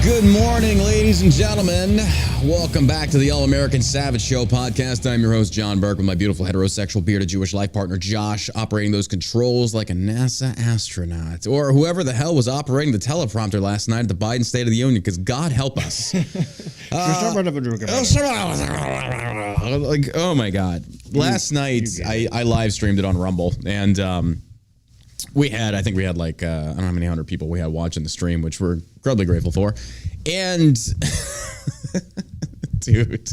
Good morning, ladies and gentlemen. Welcome back to the All-American Savage Show podcast. I'm your host, John Burke, with my beautiful heterosexual bearded Jewish life partner, Josh, operating those controls like a NASA astronaut, or whoever the hell was operating the teleprompter last night at the Biden State of the Union, because God help us. Like, oh my God. Last night, I live streamed it on Rumble, and I think we had like, I don't know how many hundred people we had watching the stream, which we're incredibly grateful for. And dude,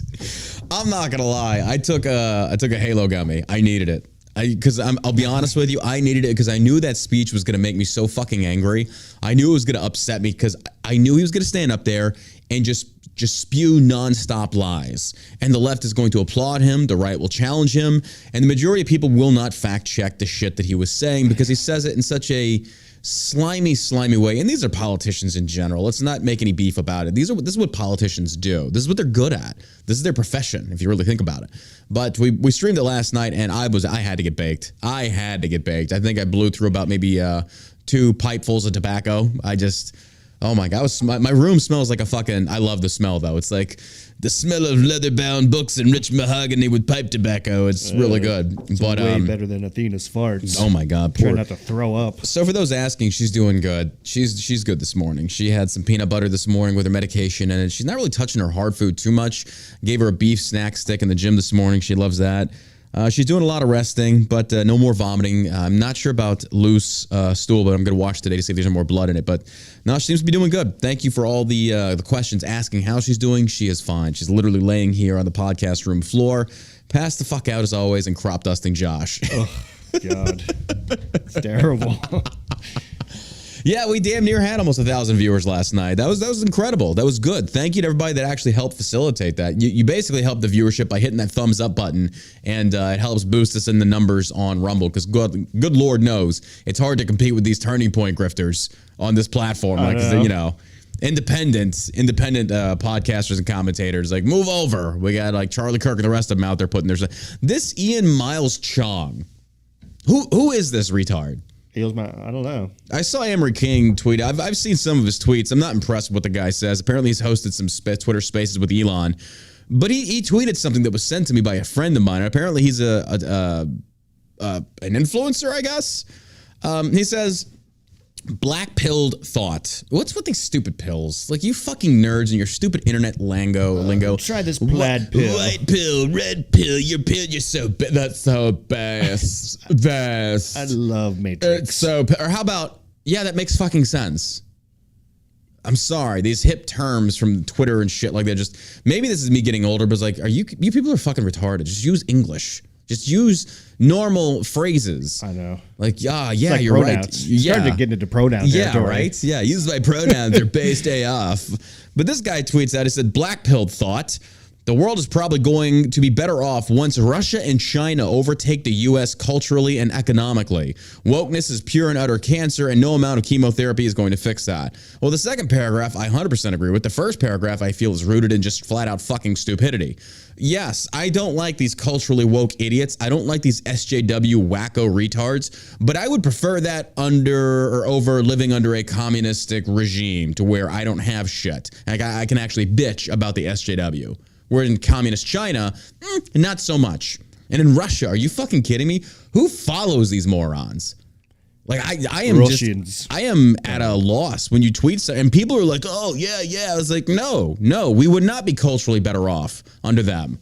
I'm not gonna lie. I took a Halo gummy. I needed it. I'll be honest with you, I needed it because I knew that speech was gonna make me so fucking angry. I knew it was gonna upset me because I knew he was gonna stand up there and just spew nonstop lies. And the left is going to applaud him, the right will challenge him, and the majority of people will not fact check the shit that he was saying because he says it in such a slimy way. And these are politicians in general. Let's not make any beef about it. This is what politicians do. This is what they're good at. This is their profession, if you really think about it. But we streamed it last night, and I had to get baked. I think I blew through about maybe 2 pipefuls of tobacco. Oh my God, my room smells like a fucking, I love the smell though. It's like the smell of leather-bound books and rich mahogany with pipe tobacco. It's really good. It's way better than Athena's farts. Oh my God. Try not to throw up. So for those asking, she's doing good. She's good this morning. She had some peanut butter this morning with her medication, and she's not really touching her hard food too much. Gave her a beef snack stick in the gym this morning. She loves that. She's doing a lot of resting, but no more vomiting. I'm not sure about loose stool, but I'm going to watch today to see if there's any more blood in it. But no, she seems to be doing good. Thank you for all the questions asking how she's doing. She is fine. She's literally laying here on the podcast room floor, passed the fuck out as always, and crop dusting Josh. Oh, God. It's terrible. Yeah, we damn near had almost 1,000 viewers last night. That was incredible. That was good. Thank you to everybody that actually helped facilitate that. You basically helped the viewership by hitting that thumbs up button, and it helps boost us in the numbers on Rumble, because good Lord knows it's hard to compete with these Turning Point grifters on this platform. Independent podcasters and commentators, like, move over. We got like Charlie Kirk and the rest of them out there putting this Ian Miles Chong. Who is this retard? I don't know. I saw Emery King tweet. I've seen some of his tweets. I'm not impressed with what the guy says. Apparently, he's hosted some Twitter Spaces with Elon, but he tweeted something that was sent to me by a friend of mine. Apparently, he's an influencer, I guess. He says, black-pilled thought. What's with these stupid pills? Like, you fucking nerds and your stupid internet lingo. Try this plaid pill. White pill, red pill, your pill, you're so bad. That's so best. I love Matrix. Or how about, yeah, that makes fucking sense. I'm sorry, these hip terms from Twitter and shit like that, maybe this is me getting older, but it's like, you people are fucking retarded. Just use English. Just use normal phrases. I know. Like, yeah, like you're pronouns. right. Yeah. Starting to get into pronoun territory. Right? Yeah, use my pronouns. They're based AF. But this guy tweets out, he said, black-pilled thought. The world is probably going to be better off once Russia and China overtake the U.S. culturally and economically. Wokeness is pure and utter cancer, and no amount of chemotherapy is going to fix that. Well, the second paragraph, I 100% agree with. The first paragraph, I feel, is rooted in just flat-out fucking stupidity. Yes, I don't like these culturally woke idiots. I don't like these SJW wacko retards, but I would prefer that over living under a communistic regime to where I don't have shit. I can actually bitch about the SJW. Where in communist China, not so much. And in Russia, are you fucking kidding me? Who follows these morons? Like, I am at a loss when you tweet stuff, and people are like, oh, yeah. I was like, no, we would not be culturally better off under them.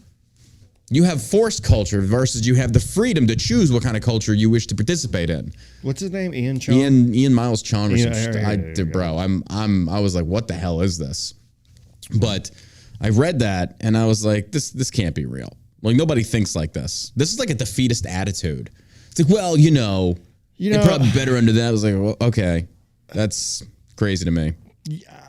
You have forced culture versus you have the freedom to choose what kind of culture you wish to participate in. What's his name? Ian Chong? Ian Miles Chong or something. Bro, I was like, what the hell is this? But I read that, and I was like, this can't be real. Like, nobody thinks like this. This is like a defeatist attitude. It's like, well, they're probably better under that. I was like, well, okay, that's crazy to me.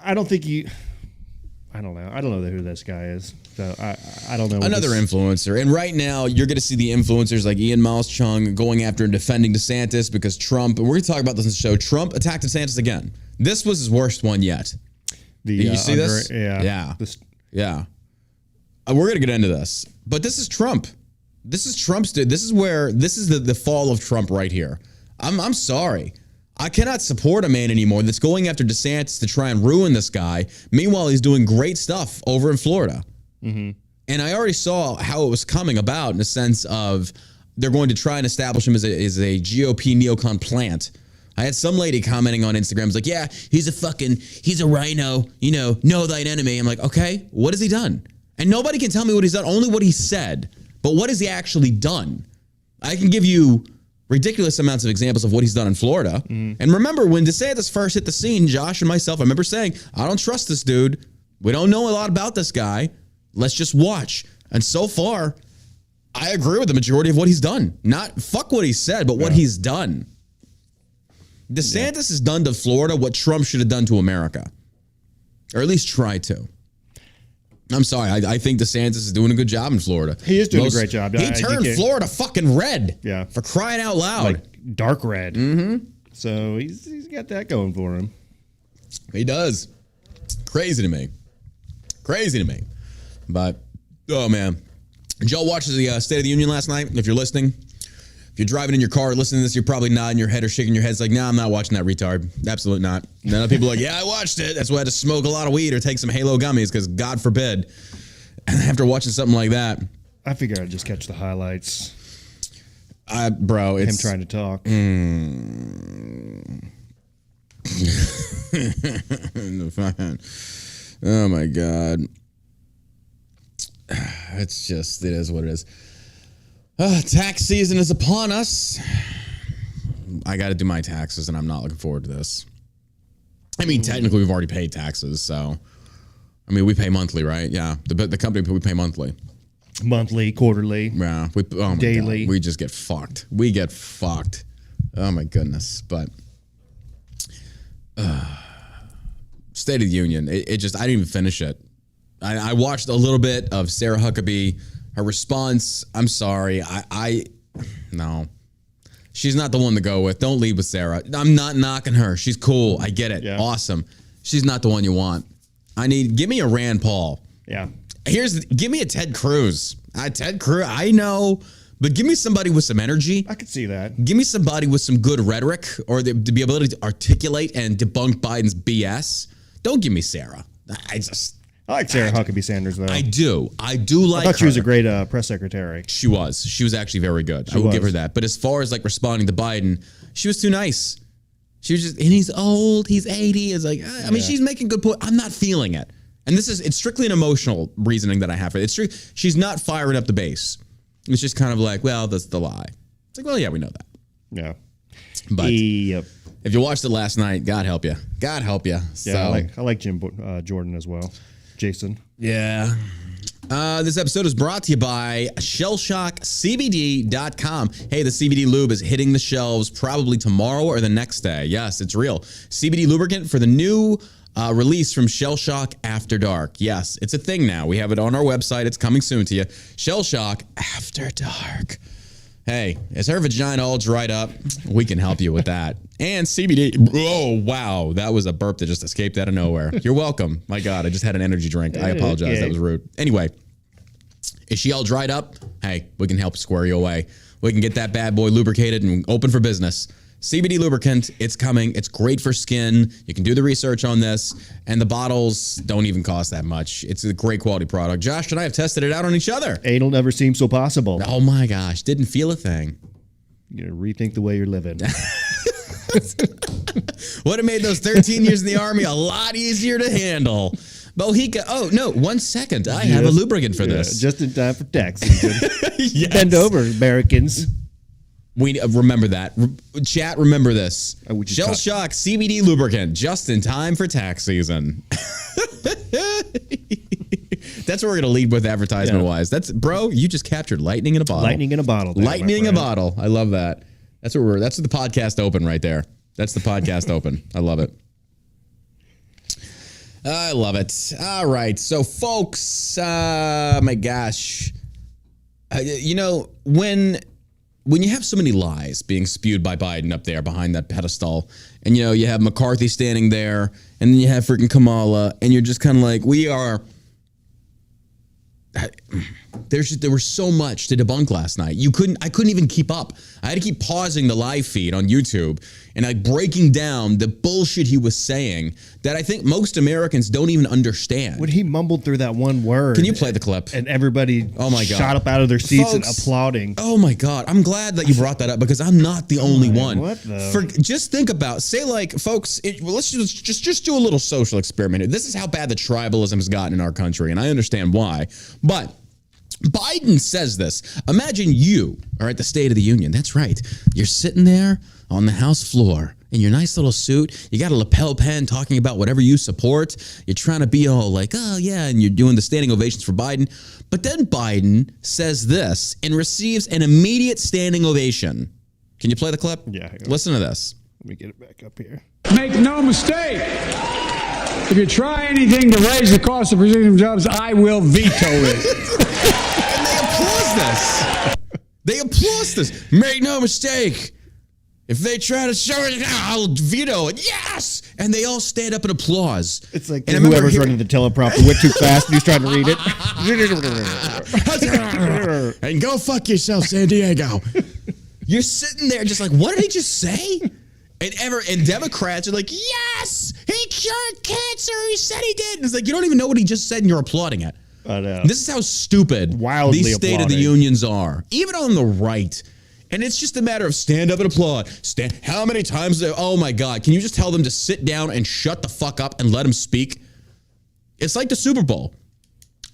I don't know. I don't know who this guy is. So I don't know. Another influencer. And right now, you're going to see the influencers like Ian Miles Chung going after and defending DeSantis because Trump, and we're going to talk about this in the show, Trump attacked DeSantis again. This was his worst one yet. Did you see this? Yeah. Yeah. We're going to get into this. But this is Trump. This is Trump's. This is the fall of Trump right here. I'm sorry. I cannot support a man anymore that's going after DeSantis to try and ruin this guy. Meanwhile, he's doing great stuff over in Florida. Mm-hmm. And I already saw how it was coming about in the sense of they're going to try and establish him as a GOP neocon plant. I had some lady commenting on Instagram, was like, yeah, he's a rhino, know thine enemy. I'm like, okay, what has he done? And nobody can tell me what he's done, only what he said. But what has he actually done? I can give you ridiculous amounts of examples of what he's done in Florida. Mm. And remember, when DeSantis first hit the scene, Josh and myself, I remember saying, I don't trust this dude. We don't know a lot about this guy. Let's just watch. And so far, I agree with the majority of what he's done. Not fuck what he said, but what he's done. DeSantis has done to Florida what Trump should have done to America. Or at least try to. I'm sorry. I think DeSantis is doing a good job in Florida. He is doing a great job. He turned Florida fucking red. Yeah. For crying out loud. Like dark red. Mm-hmm. So he's got that going for him. He does. Crazy to me. Crazy to me. But, oh, man. Did y'all watch the State of the Union last night? If you're listening. If you're driving in your car listening to this, you're probably nodding your head or shaking your head. It's like, nah, I'm not watching that retard. Absolutely not. And then other people are like, yeah, I watched it. That's why I had to smoke a lot of weed or take some Halo gummies because God forbid. After watching something like that. I figured I'd just catch the highlights. Bro, it's... him trying to talk. Oh, my God. It's just, it is what it is. Tax season is upon us. I got to do my taxes, and I'm not looking forward to this. I mean, technically, we've already paid taxes, so... I mean, we pay monthly, right? Yeah, the company, we pay monthly. Monthly, quarterly. Yeah. Daily. God, we just get fucked. We get fucked. Oh, my goodness. But... State of the Union, it just... I didn't even finish it. I watched a little bit of Sarah Huckabee. Her response, I'm sorry. No. She's not the one to go with. Don't lead with Sarah. I'm not knocking her. She's cool. I get it. Yeah. Awesome. She's not the one you want. Give me a Rand Paul. Yeah. Give me a Ted Cruz. Ted Cruz, I know, but give me somebody with some energy. I could see that. Give me somebody with some good rhetoric or to be able to articulate and debunk Biden's BS. Don't give me Sarah. I like Sarah Huckabee Sanders, though. I do like her. I thought she was a great press secretary. She was actually very good. I will give her that. But as far as like responding to Biden, she was too nice. She was just, and he's old, he's 80. It's like, I mean, she's making good point. I'm not feeling it. And it's strictly an emotional reasoning that I have for it. She's not firing up the base. It's just kind of like, well, that's the lie. It's like, well, yeah, we know that. Yeah. But if you watched it last night, God help you. God help you. Yeah, I like Jim Jordan as well. Jason. Yeah. This episode is brought to you by ShellshockCBD.com. Hey, the CBD lube is hitting the shelves probably tomorrow or the next day. Yes, it's real. CBD lubricant for the new release from Shell Shock After Dark. Yes, it's a thing now. We have it on our website. It's coming soon to you. Shell Shock After Dark. Hey, is her vagina all dried up? We can help you with that. And CBD. Oh, wow. That was a burp that just escaped out of nowhere. You're welcome. My God, I just had an energy drink. I apologize. That was rude. Anyway, is she all dried up? Hey, we can help square you away. We can get that bad boy lubricated and open for business. CBD lubricant, it's coming. It's great for skin. You can do the research on this. And the bottles don't even cost that much. It's a great quality product. Josh and I have tested it out on each other. Anal never seemed so possible. Oh my gosh. Didn't feel a thing. You gotta rethink the way you're living. Would have made those 13 years in the Army a lot easier to handle. Bohica. Oh, no. 1 second. I have a lubricant for this. Just in time for tax season. Yes. Bend over, Americans. We remember that. Chat, remember this. Shell Shock CBD lubricant, just in time for tax season. That's what we're gonna lead with advertisement-wise. That's, bro, you just captured lightning in a bottle. Lightning in a bottle. Lightning in a bottle. I love that. That's what the podcast open right there. That's the podcast open. I love it. I love it. All right, so folks, my gosh, when you have so many lies being spewed by Biden up there behind that pedestal, and you have McCarthy standing there, and then you have freaking Kamala, and you're just kind of like, There was so much to debunk last night. I couldn't even keep up. I had to keep pausing the live feed on YouTube and like breaking down the bullshit he was saying that I think most Americans don't even understand. When he mumbled through that one word. Can you play the clip? And everybody shot up out of their seats and applauding. Oh my God. I'm glad that you brought that up because I'm not the only one. What the? Just think about, say like, folks, let's just do a little social experiment. This is how bad the tribalism has gotten in our country, and I understand why. But Biden says this. Imagine you are at the State of the Union. That's right. You're sitting there on the House floor in your nice little suit. You got a lapel pen talking about whatever you support. You're trying to be all like, oh, yeah, and you're doing the standing ovations for Biden. But then Biden says this and receives an immediate standing ovation. Can you play the clip? Yeah. Listen to this. Let me get it back up here. Make no mistake. If you try anything to raise the cost of producing jobs, I will veto it. And they applause this. They applause this. Make no mistake. If they try to show it, I'll veto it. Yes! And they all stand up and applause. It's like whoever's running the teleprompter went too fast and he's trying to read it. And go fuck yourself, San Diego. You're sitting there just like, what did he just say? And Democrats are like, yes, he cured cancer. He said he did. And it's like, you don't even know what he just said and you're applauding it. I know. This is how stupid these State of the Unions are, even on the right. And it's just a matter of stand up and applaud. How many times? Oh my God. Can you just tell them to sit down and shut the fuck up and let them speak? It's like the Super Bowl.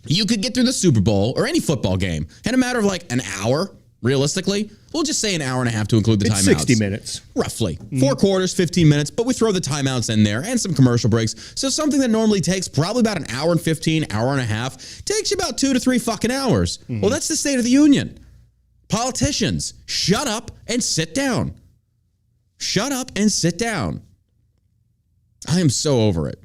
You could get through the Super Bowl or any football game in a matter of like an hour, realistically. We'll just say an hour and a half to include the timeouts. 60 minutes. Roughly. 4 quarters, 15 minutes, but we throw the timeouts in there and some commercial breaks. So something that normally takes probably about an hour and 15, hour and a half, takes you about 2 to 3 fucking hours. Well, that's the State of the Union. Politicians, shut up and sit down. Shut up and sit down. I am so over it.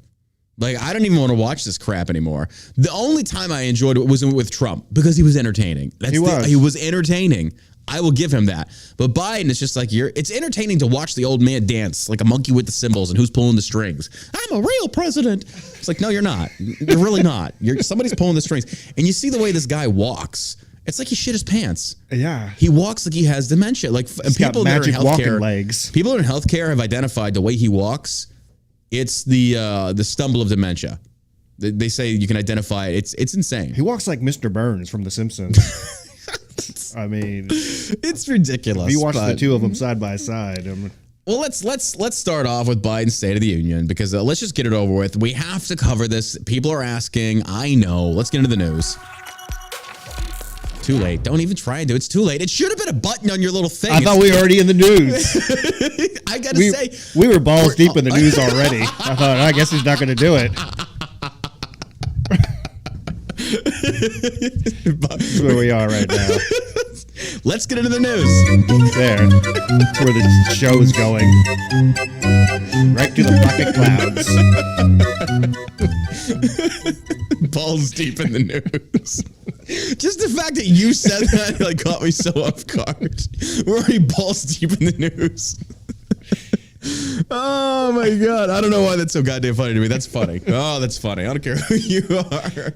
Like, I don't even want to watch this crap anymore. The only time I enjoyed it was with Trump because he was entertaining. He was entertaining. I will give him that. But Biden is just like, it's entertaining to watch the old man dance like a monkey with the cymbals and who's pulling the strings. I'm a real president. It's like, no, you're not. You're really not. Somebody's pulling the strings. And you see the way this guy walks. It's like he shit his pants. Yeah. He walks like he has dementia. Like people that are in healthcare, legs. People in healthcare have identified the way he walks. It's the stumble of dementia. They say you can identify it. It's insane. He walks like Mr. Burns from The Simpsons. I mean, it's ridiculous. If you watch the two of them side by side. Well, let's start off with Biden's State of the Union because let's just get it over with. We have to cover this. People are asking. I know. Let's get into the news. Too late. Don't even try and do it. It's too late. It should have been a button on your little thing. I thought we were already in the news. I got to say. We were balls deep in the news already. I thought, I guess he's not going to do it. That's where we are right now. Let's get into the news. There. That's where the show is going. Right to the bucket clouds. Balls deep in the news. Just the fact that you said that like caught me so off guard. We're already balls deep in the news. Oh my God. I don't know why that's so goddamn funny to me. That's funny. Oh, that's funny. I don't care who you are.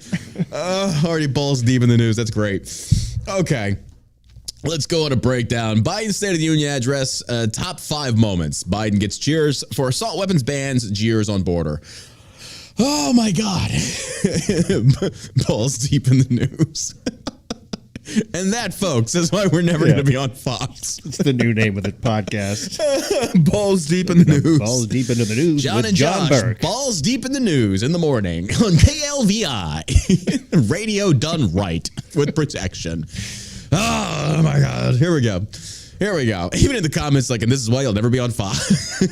Already balls deep in the news. That's great. Okay. Let's go on a breakdown. Biden's State of the Union address, top 5 moments. Biden gets cheers for assault weapons bans, jeers on border. Oh my God. Balls deep in the news. And that, folks, is why we're never going to be on Fox. It's the new name of the podcast. Balls deep in the news. Balls deep into the news John with and John Josh, Burke. Balls deep in the news in the morning on KLVI. Radio done right with protection. Oh my God. Here we go. Even in the comments, like, and this is why you'll never be on Fox.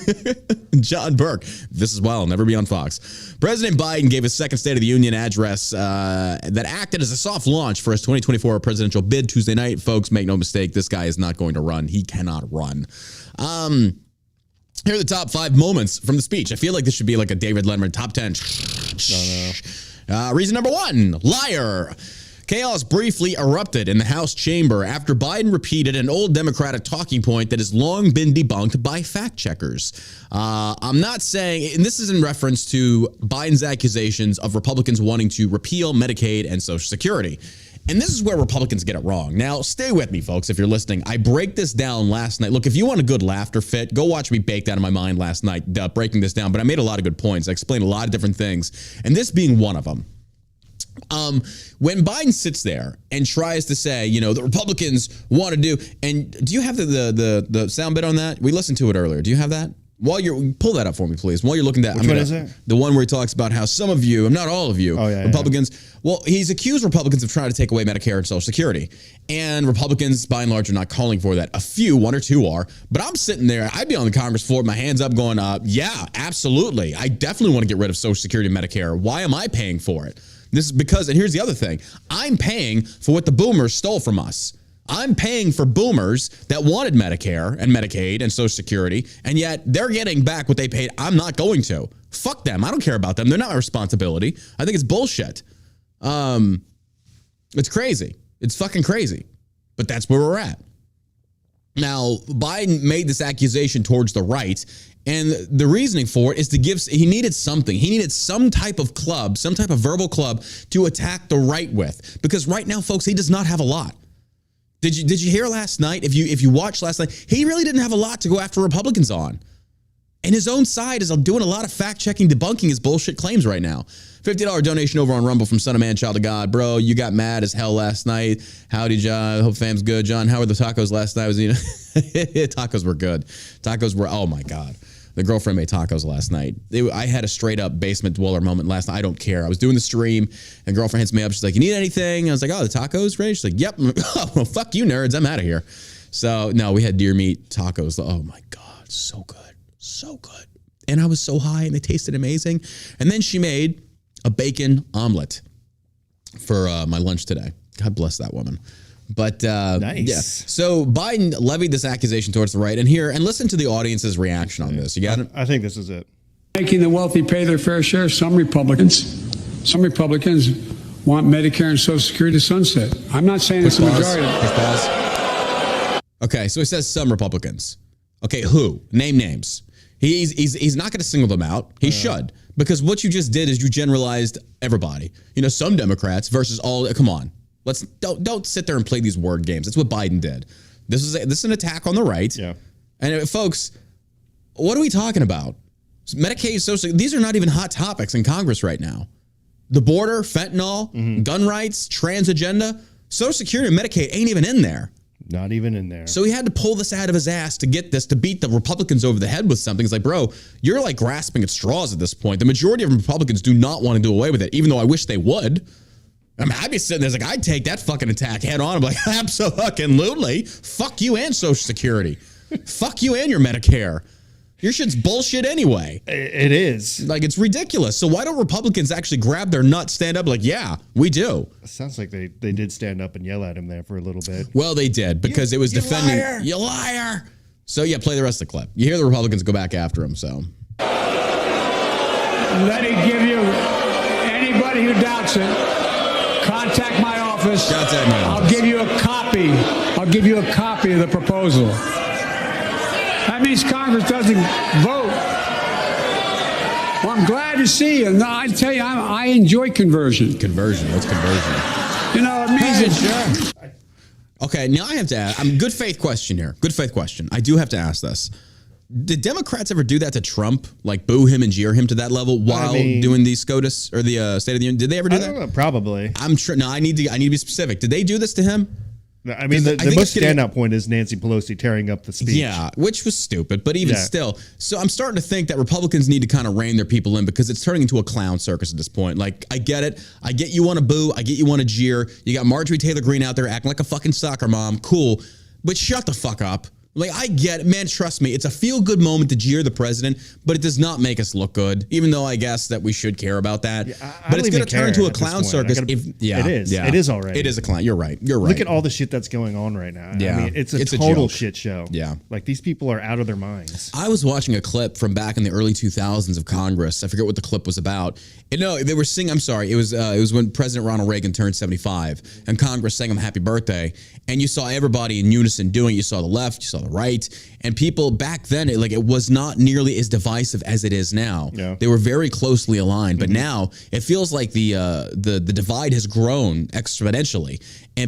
John Burke, this is why I'll never be on Fox. President Biden gave his second State of the Union address that acted as a soft launch for his 2024 presidential bid Tuesday night. Folks, make no mistake, this guy is not going to run. He cannot run. Here are the top 5 moments from the speech. I feel like this should be like a David Letterman top 10. Reason number 1, liar. Chaos briefly erupted in the House chamber after Biden repeated an old Democratic talking point that has long been debunked by fact checkers. I'm not saying, and this is in reference to Biden's accusations of Republicans wanting to repeal Medicaid and Social Security. And this is where Republicans get it wrong. Now, stay with me, folks, if you're listening. I break this down last night. Look, if you want a good laughter fit, go watch me bake that in my mind last night, breaking this down. But I made a lot of good points. I explained a lot of different things, and this being one of them. When Biden sits there and tries to say, you know, the Republicans want to do, and do you have the sound bit on that? We listened to it earlier. Do you have that? While you're pull that up for me, please. While you're looking at Which one is it? The one where he talks about how some of you, not all of you, Republicans. Yeah. Well, he's accused Republicans of trying to take away Medicare and Social Security, and Republicans, by and large, are not calling for that. A few, one or two are, but I'm sitting there. I'd be on the Congress floor, with my hands up, going, "Yeah, absolutely. I definitely want to get rid of Social Security and Medicare. Why am I paying for it? This is because, and here's the other thing: I'm paying for what the boomers stole from us." I'm paying for boomers that wanted Medicare and Medicaid and Social Security, and yet they're getting back what they paid. I'm not going to. Fuck them. I don't care about them. They're not my responsibility. I think it's bullshit. It's crazy. It's fucking crazy. But that's where we're at. Now, Biden made this accusation towards the right, and the reasoning for it is he needed something. He needed some type of club, some type of verbal club to attack the right with. Because right now, folks, he does not have a lot. Did you hear last night? If you watched last night, he really didn't have a lot to go after Republicans on. And his own side is doing a lot of fact-checking, debunking his bullshit claims right now. $50 donation over on Rumble from Son of Man, Child of God. Bro, you got mad as hell last night. Howdy, John. Hope fam's good. John, how were the tacos last night? Tacos were good. Tacos were, oh my God. The girlfriend made tacos last night. I had a straight up basement dweller moment last night. I don't care. I was doing the stream and girlfriend hits me up. She's like, "You need anything?" I was like, "Oh, the tacos ready?" She's like, "Yep." I'm like, "Oh, well, fuck you nerds. I'm out of here." So no, we had deer meat tacos. Oh my God. So good. So good. And I was so high and they tasted amazing. And then she made a bacon omelet for my lunch today. God bless that woman. But nice. Yeah. So Biden levied this accusation towards the right, and listen to the audience's reaction on this. You got it? I think this is it. Making the wealthy pay their fair share. Some Republicans want Medicare and Social Security to sunset. I'm not saying it's the majority. Okay, so he says some Republicans. Okay, who? Name names. He's not going to single them out. He should, because what you just did is you generalized everybody. You know, some Democrats versus all. Come on. Don't sit there and play these word games. That's what Biden did. This is an attack on the right. Yeah. And folks, what are we talking about? Medicaid, Social, these are not even hot topics in Congress right now. The border, fentanyl, gun rights, trans agenda, Social Security and Medicaid ain't even in there. Not even in there. So he had to pull this out of his ass to get this, to beat the Republicans over the head with something. It's like, bro, you're like grasping at straws at this point. The majority of Republicans do not want to do away with it, even though I wish they would. I mean, I'd be sitting there like, I'd take that fucking attack head on. I'm like, absolutely. Fuck you and Social Security. Fuck you and your Medicare. Your shit's bullshit anyway. It is. Like, it's ridiculous. So why don't Republicans actually grab their nuts, stand up, like, yeah, we do? It sounds like they did stand up and yell at him there for a little bit. Well, they did, because it was defending. Liar. You liar. So, yeah, play the rest of the clip. You hear the Republicans go back after him, so. Let me give you, anybody who doubts it, contact my office. I'll give you a copy. I'll give you a copy of the proposal. That means Congress doesn't vote. Well, I'm glad to see you. No, I tell you, I enjoy conversion. Conversion? What's conversion? You know, it means it's sure. Okay, now I have to ask. Good faith question here. Good faith question. I do have to ask this. Did Democrats ever do that to Trump? Like boo him and jeer him to that level while doing the SCOTUS or the State of the Union? Did they ever do that? I don't know, probably. I'm sure. No, I need to be specific. Did they do this to him? I mean, the most standout point is Nancy Pelosi tearing up the speech. Yeah, which was stupid, but even still. So I'm starting to think that Republicans need to kind of rein their people in, because it's turning into a clown circus at this point. Like, I get it. I get you want to boo. I get you want to jeer. You got Marjorie Taylor Greene out there acting like a fucking soccer mom. Cool. But shut the fuck up. Like, I get it. Man, trust me. It's a feel-good moment to jeer the president, but it does not make us look good, even though I guess that we should care about that. Yeah, but it's going to turn into a clown circus. It is. Yeah. It is already. It is a clown. You're right. Look at all the shit that's going on right now. Yeah. I mean, it's a total shit show. Yeah. Like, these people are out of their minds. I was watching a clip from back in the early 2000s of Congress. I forget what the clip was about. No, they were singing, I'm sorry, it was when President Ronald Reagan turned 75, and Congress sang him happy birthday, and you saw everybody in unison doing it. You saw the left, you saw the right. And people back then, it was not nearly as divisive as it is now. Yeah. They were very closely aligned, but now it feels like the divide has grown exponentially.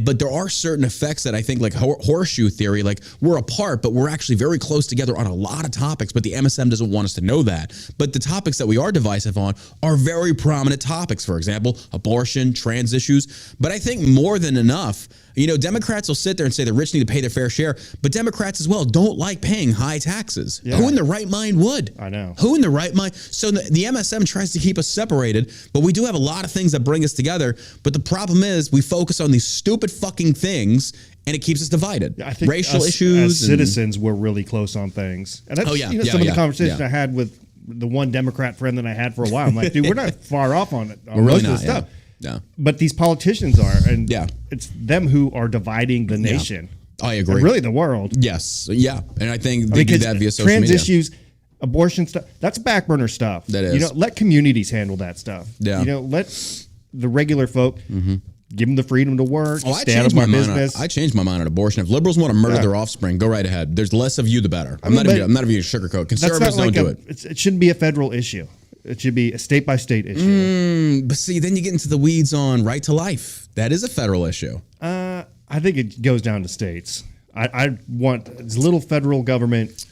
But there are certain effects that I think, like horseshoe theory, like we're apart, but we're actually very close together on a lot of topics. But the MSM doesn't want us to know that. But the topics that we are divisive on are very prominent topics. For example, abortion, trans issues. But I think more than enough, Democrats will sit there and say the rich need to pay their fair share, but Democrats as well don't like paying high taxes. Yeah. Who in the right mind would? I know. Who in the right mind? So the MSM tries to keep us separated, but we do have a lot of things that bring us together. But the problem is we focus on these stupid fucking things, and it keeps us divided. I think racial issues. As citizens, we're really close on things. And that's some of the conversations I had with the one Democrat friend that I had for a while. I'm like, dude, we're not far off on it. On most of the stuff. Yeah. But these politicians are, and it's them who are dividing the nation. I agree. And really the world. Yes. Yeah. And I think they do that via social media. Trans issues, abortion stuff, that's back burner stuff. That is. Let communities handle that stuff. Yeah. Let the regular folk give them the freedom to work, stay out of my business. I changed my mind on abortion. If liberals want to murder their offspring, go right ahead. There's less of you, the better. I'm not even going to sugarcoat. Conservatives don't do it. It shouldn't be a federal issue. It should be a state-by-state issue. But see, then you get into the weeds on right to life. That is a federal issue. I think it goes down to states. I want as little federal government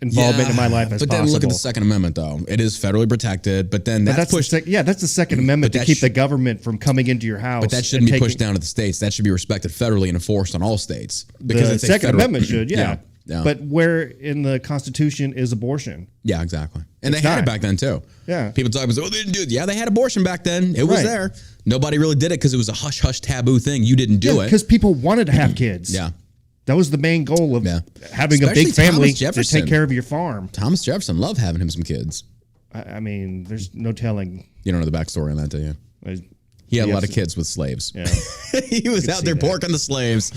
involvement in my life as possible. But then look at the Second Amendment, though. It is federally protected, but then that's pushed. That's the Second Amendment to keep the government from coming into your house. But that shouldn't be pushed down to the states. That should be respected federally and enforced on all states. Because the Second Amendment should, Yeah. But where in the Constitution is abortion? Yeah, exactly. And they had it back then, too. Yeah. People talk about, they didn't do it. Yeah, they had abortion back then. It was there. Nobody really did it because it was a hush-hush taboo thing. You didn't do it. Because people wanted to have kids. Yeah. That was the main goal of having Especially a big family to take care of your farm. Thomas Jefferson loved having him some kids. I mean, there's no telling. You don't know the backstory on that, do you? He had a lot of kids with slaves. Yeah. He was out there porking the slaves.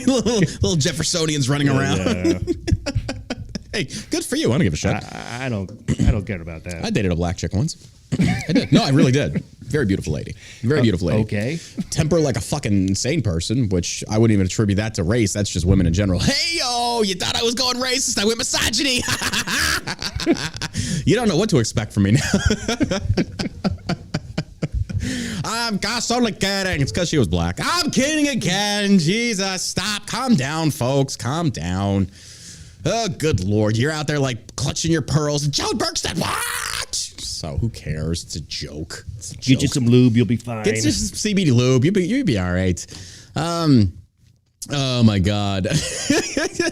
little Jeffersonians running around. Yeah. Hey, good for you. I don't give a shit. I don't care about that. I dated a black chick once. I did. No, I really did. Very beautiful lady. Very beautiful lady. Okay. Temper like a fucking insane person, which I wouldn't even attribute that to race. That's just women in general. Hey, yo, you thought I was going racist. I went misogyny. You don't know what to expect from me now. I'm only kidding. It's because she was black. I'm kidding again. Jesus, stop. Calm down, folks. Calm down. Oh, good Lord. You're out there like clutching your pearls. Joe Bergstead, what? So who cares? It's a joke. It's a joke. Get you some lube. You'll be fine. Get you some CBD lube. You'll be all right. Oh, my God.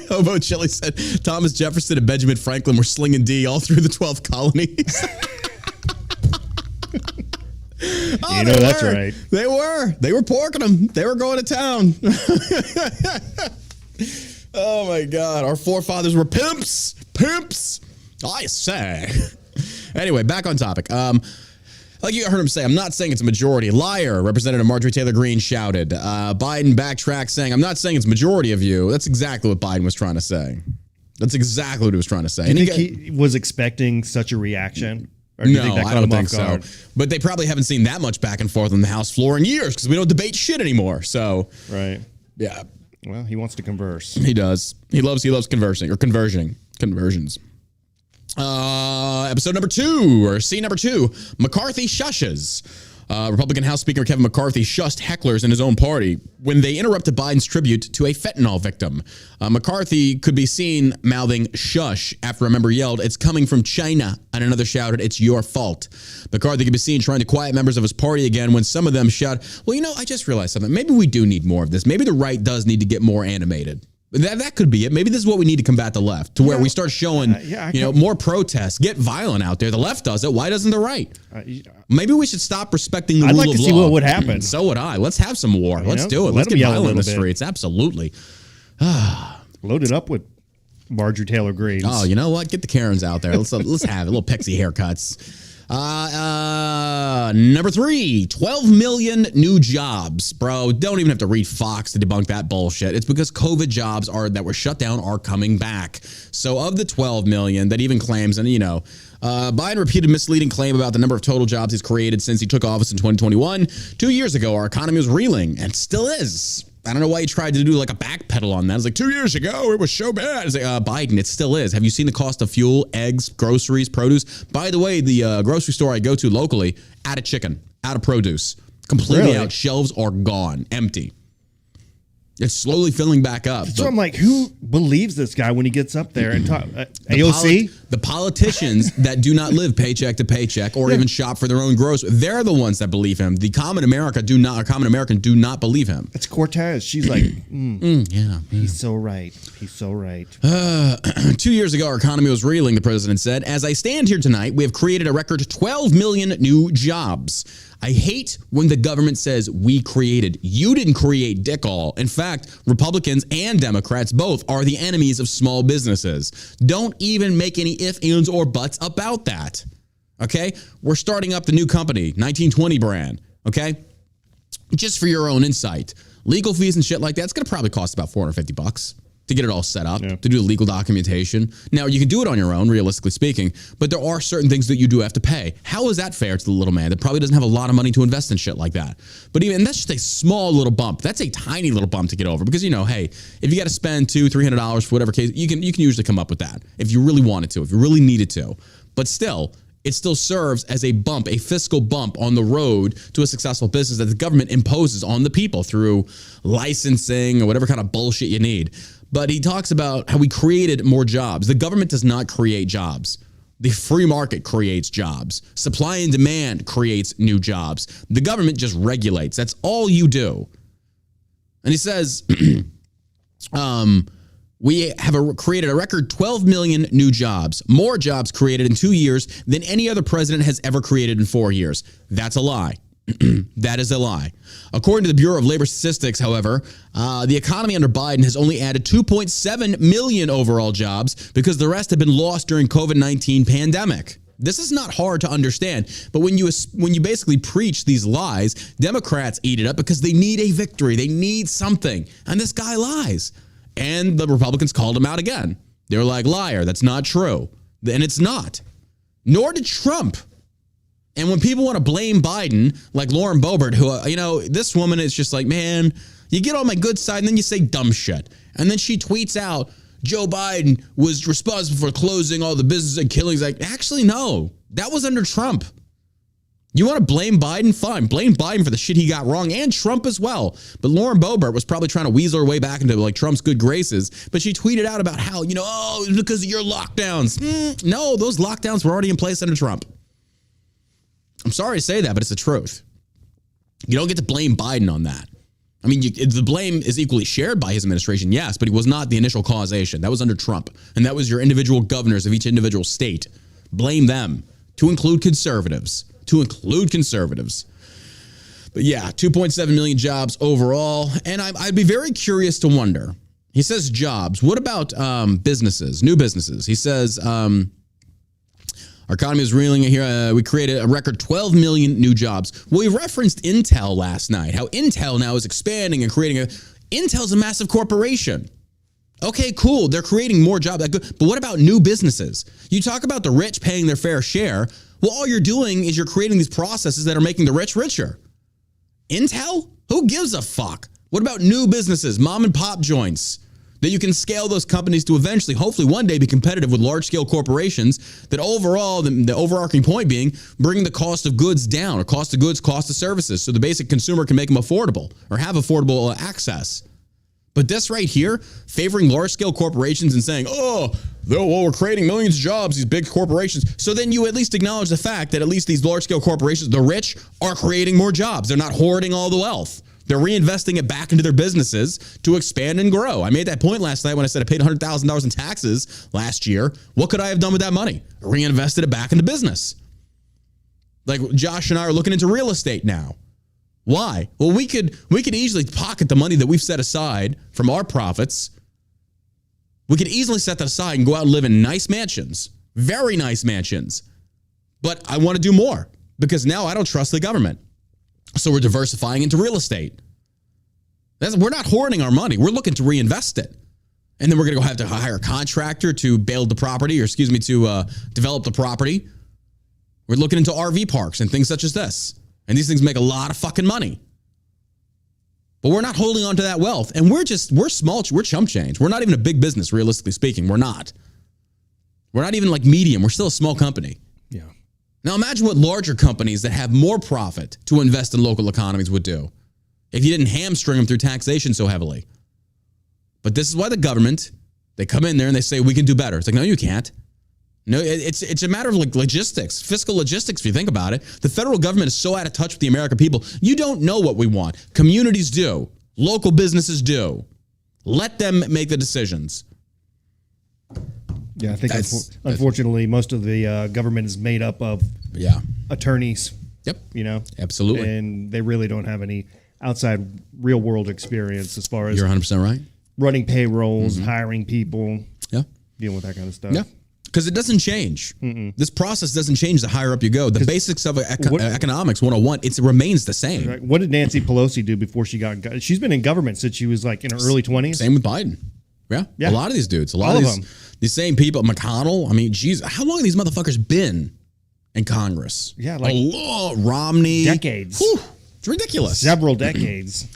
Hobo Chili said Thomas Jefferson and Benjamin Franklin were slinging D all through the 12 colonies. That's right. They were porking them. They were going to town. Oh my God. Our forefathers were pimps. I say. Anyway, back on topic. Like you heard him say, I'm not saying it's a majority. Liar, Representative Marjorie Taylor Greene shouted. Biden backtracked saying, I'm not saying it's a majority of you. That's exactly what Biden was trying to say. That's exactly what he was trying to say. Do you think he was expecting such a reaction? No, I don't think so. But they probably haven't seen that much back and forth on the House floor in years because we don't debate shit anymore. So, right. Yeah. Well, he wants to converse. He does. He loves conversing or conversions. Episode number 2 or scene number 2, McCarthy shushes. Republican House Speaker Kevin McCarthy shushed hecklers in his own party when they interrupted Biden's tribute to a fentanyl victim. McCarthy could be seen mouthing shush after a member yelled, "It's coming from China," and another shouted, "It's your fault." McCarthy could be seen trying to quiet members of his party again when some of them shout, "Well, I just realized something. Maybe we do need more of this. Maybe the right does need to get more animated." That could be it. Maybe this is what we need to combat the left, to where we start showing, more protests, get violent out there. The left does it. Why doesn't the right? Maybe we should stop respecting the rule of law. I'd like to see what would happen. So would I. Let's have some war. Let's do it. Let's get violent in the streets. Absolutely. Load it up with Marjorie Taylor Greene. Oh, you know what? Get the Karens out there. Let's have a little pixie haircuts. Number 3, 12 million new jobs. Bro, don't even have to read Fox to debunk that bullshit. It's because COVID jobs that were shut down are coming back. So of the 12 million that even claims, and Biden repeated misleading claim about the number of total jobs he's created since he took office in 2021. 2 years ago, our economy was reeling and still is. I don't know why he tried to do like a backpedal on that. It's like 2 years ago, it was so bad. It's like, Biden, it still is. Have you seen the cost of fuel, eggs, groceries, produce? By the way, the grocery store I go to locally, out of chicken, out of produce, completely out. Shelves are gone, empty. It's slowly filling back up. So I'm like, who believes this guy when he gets up there and talk? AOC? The politicians that do not live paycheck to paycheck or even shop for their own groceries, they're the ones that believe him. The common American do not believe him. It's Cortez. She's like, he's so right. He's so right. 2 years ago, our economy was reeling, the president said. As I stand here tonight, we have created a record 12 million new jobs. I hate when the government says we created. You didn't create dick all. In fact, Republicans and Democrats both are the enemies of small businesses. Don't even make any ifs, ands, or buts about that. Okay? We're starting up the new company, 1920 brand. Okay? Just for your own insight. Legal fees and shit like that, it's going to probably cost about $450 to get it all set up, to do the legal documentation. Now, you can do it on your own, realistically speaking, but there are certain things that you do have to pay. How is that fair to the little man that probably doesn't have a lot of money to invest in shit like that? But even that's just a small little bump. That's a tiny little bump to get over because, hey, if you got to spend $200-$300 for whatever case, you can usually come up with that if you really wanted to, if you really needed to. But still, it still serves as a bump, a fiscal bump on the road to a successful business that the government imposes on the people through licensing or whatever kind of bullshit you need. But he talks about how we created more jobs. The government does not create jobs. The free market creates jobs. Supply and demand creates new jobs. The government just regulates. That's all you do. And he says, we have created a record 12 million new jobs, more jobs created in 2 years than any other president has ever created in 4 years. That's a lie. That is a lie. According to the Bureau of Labor Statistics, however, the economy under Biden has only added 2.7 million overall jobs because the rest have been lost during COVID-19 pandemic. This is not hard to understand, but when you basically preach these lies, Democrats eat it up because they need a victory. They need something, and this guy lies. And the Republicans called him out again. They were like, liar, that's not true. And it's not. Nor did Trump. And when people want to blame Biden, like Lauren Boebert, who, this woman is just like, man, you get on my good side and then you say dumb shit. And then she tweets out, Joe Biden was responsible for closing all the businesses and killings. Like, actually, no, that was under Trump. You want to blame Biden? Fine. Blame Biden for the shit he got wrong and Trump as well. But Lauren Boebert was probably trying to weasel her way back into like Trump's good graces. But she tweeted out about how, it was because of your lockdowns. No, those lockdowns were already in place under Trump. I'm sorry to say that, but it's the truth. You don't get to blame Biden on that. I mean, the blame is equally shared by his administration, yes, but he was not the initial causation. That was under Trump. And that was your individual governors of each individual state. Blame them, to include conservatives. But yeah, 2.7 million jobs overall. And I'd be very curious to wonder. He says jobs. What about businesses, new businesses? He says... our economy is reeling here. We created a record 12 million new jobs. Well, we referenced Intel last night, how Intel now is expanding and creating Intel's a massive corporation. Okay, cool. They're creating more jobs. But what about new businesses? You talk about the rich paying their fair share. Well, all you're doing is you're creating these processes that are making the rich richer. Intel? Who gives a fuck? What about new businesses, mom and pop joints? That you can scale those companies to eventually, hopefully one day, be competitive with large-scale corporations that overall, the overarching point being, bring the cost of goods down, or cost of goods, cost of services, so the basic consumer can make them affordable or have affordable access. But this right here, favoring large-scale corporations and saying, we're creating millions of jobs, these big corporations. So then you at least acknowledge the fact that at least these large-scale corporations, the rich, are creating more jobs. They're not hoarding all the wealth. They're reinvesting it back into their businesses to expand and grow. I made that point last night when I said I paid $100,000 in taxes last year. What could I have done with that money? Reinvested it back into business. Like Josh and I are looking into real estate now. Why? Well, we could easily pocket the money that we've set aside from our profits. We could easily set that aside and go out and live in nice mansions, very nice mansions. But I want to do more because now I don't trust the government. So we're diversifying into real estate. We're not hoarding our money. We're looking to reinvest it. And then we're going to have to hire a contractor to build the property, to develop the property. We're looking into RV parks and things such as this. And these things make a lot of fucking money. But we're not holding on to that wealth. And we're small, we're chump change. We're not even a big business, realistically speaking. We're not. We're not even like medium. We're still a small company. Yeah. Now imagine what larger companies that have more profit to invest in local economies would do if you didn't hamstring them through taxation so heavily. But this is why the government, they come in there and they say, we can do better. It's like, no, you can't. No, it's a matter of like logistics, fiscal logistics, if you think about it. The federal government is so out of touch with the American people. You don't know what we want. Communities do. Local businesses do. Let them make the decisions. Yeah, I think unfortunately most of the government is made up of attorneys. Yep. You know? Absolutely. And they really don't have any outside real world experience as far as You're 100% right. Running payrolls, hiring people, dealing with that kind of stuff. Yeah. Because it doesn't change. This process doesn't change the higher up you go. The basics of economics 101, it remains the same. Right. What did Nancy Pelosi do before she got... She's been in government since she was like in her early 20s. Same with Biden. Yeah. A lot of these dudes. A lot of them. These same people. McConnell. I mean, geez, how long have these motherfuckers been in Congress? Yeah, like... Romney. Decades. Whew, it's ridiculous. Several decades.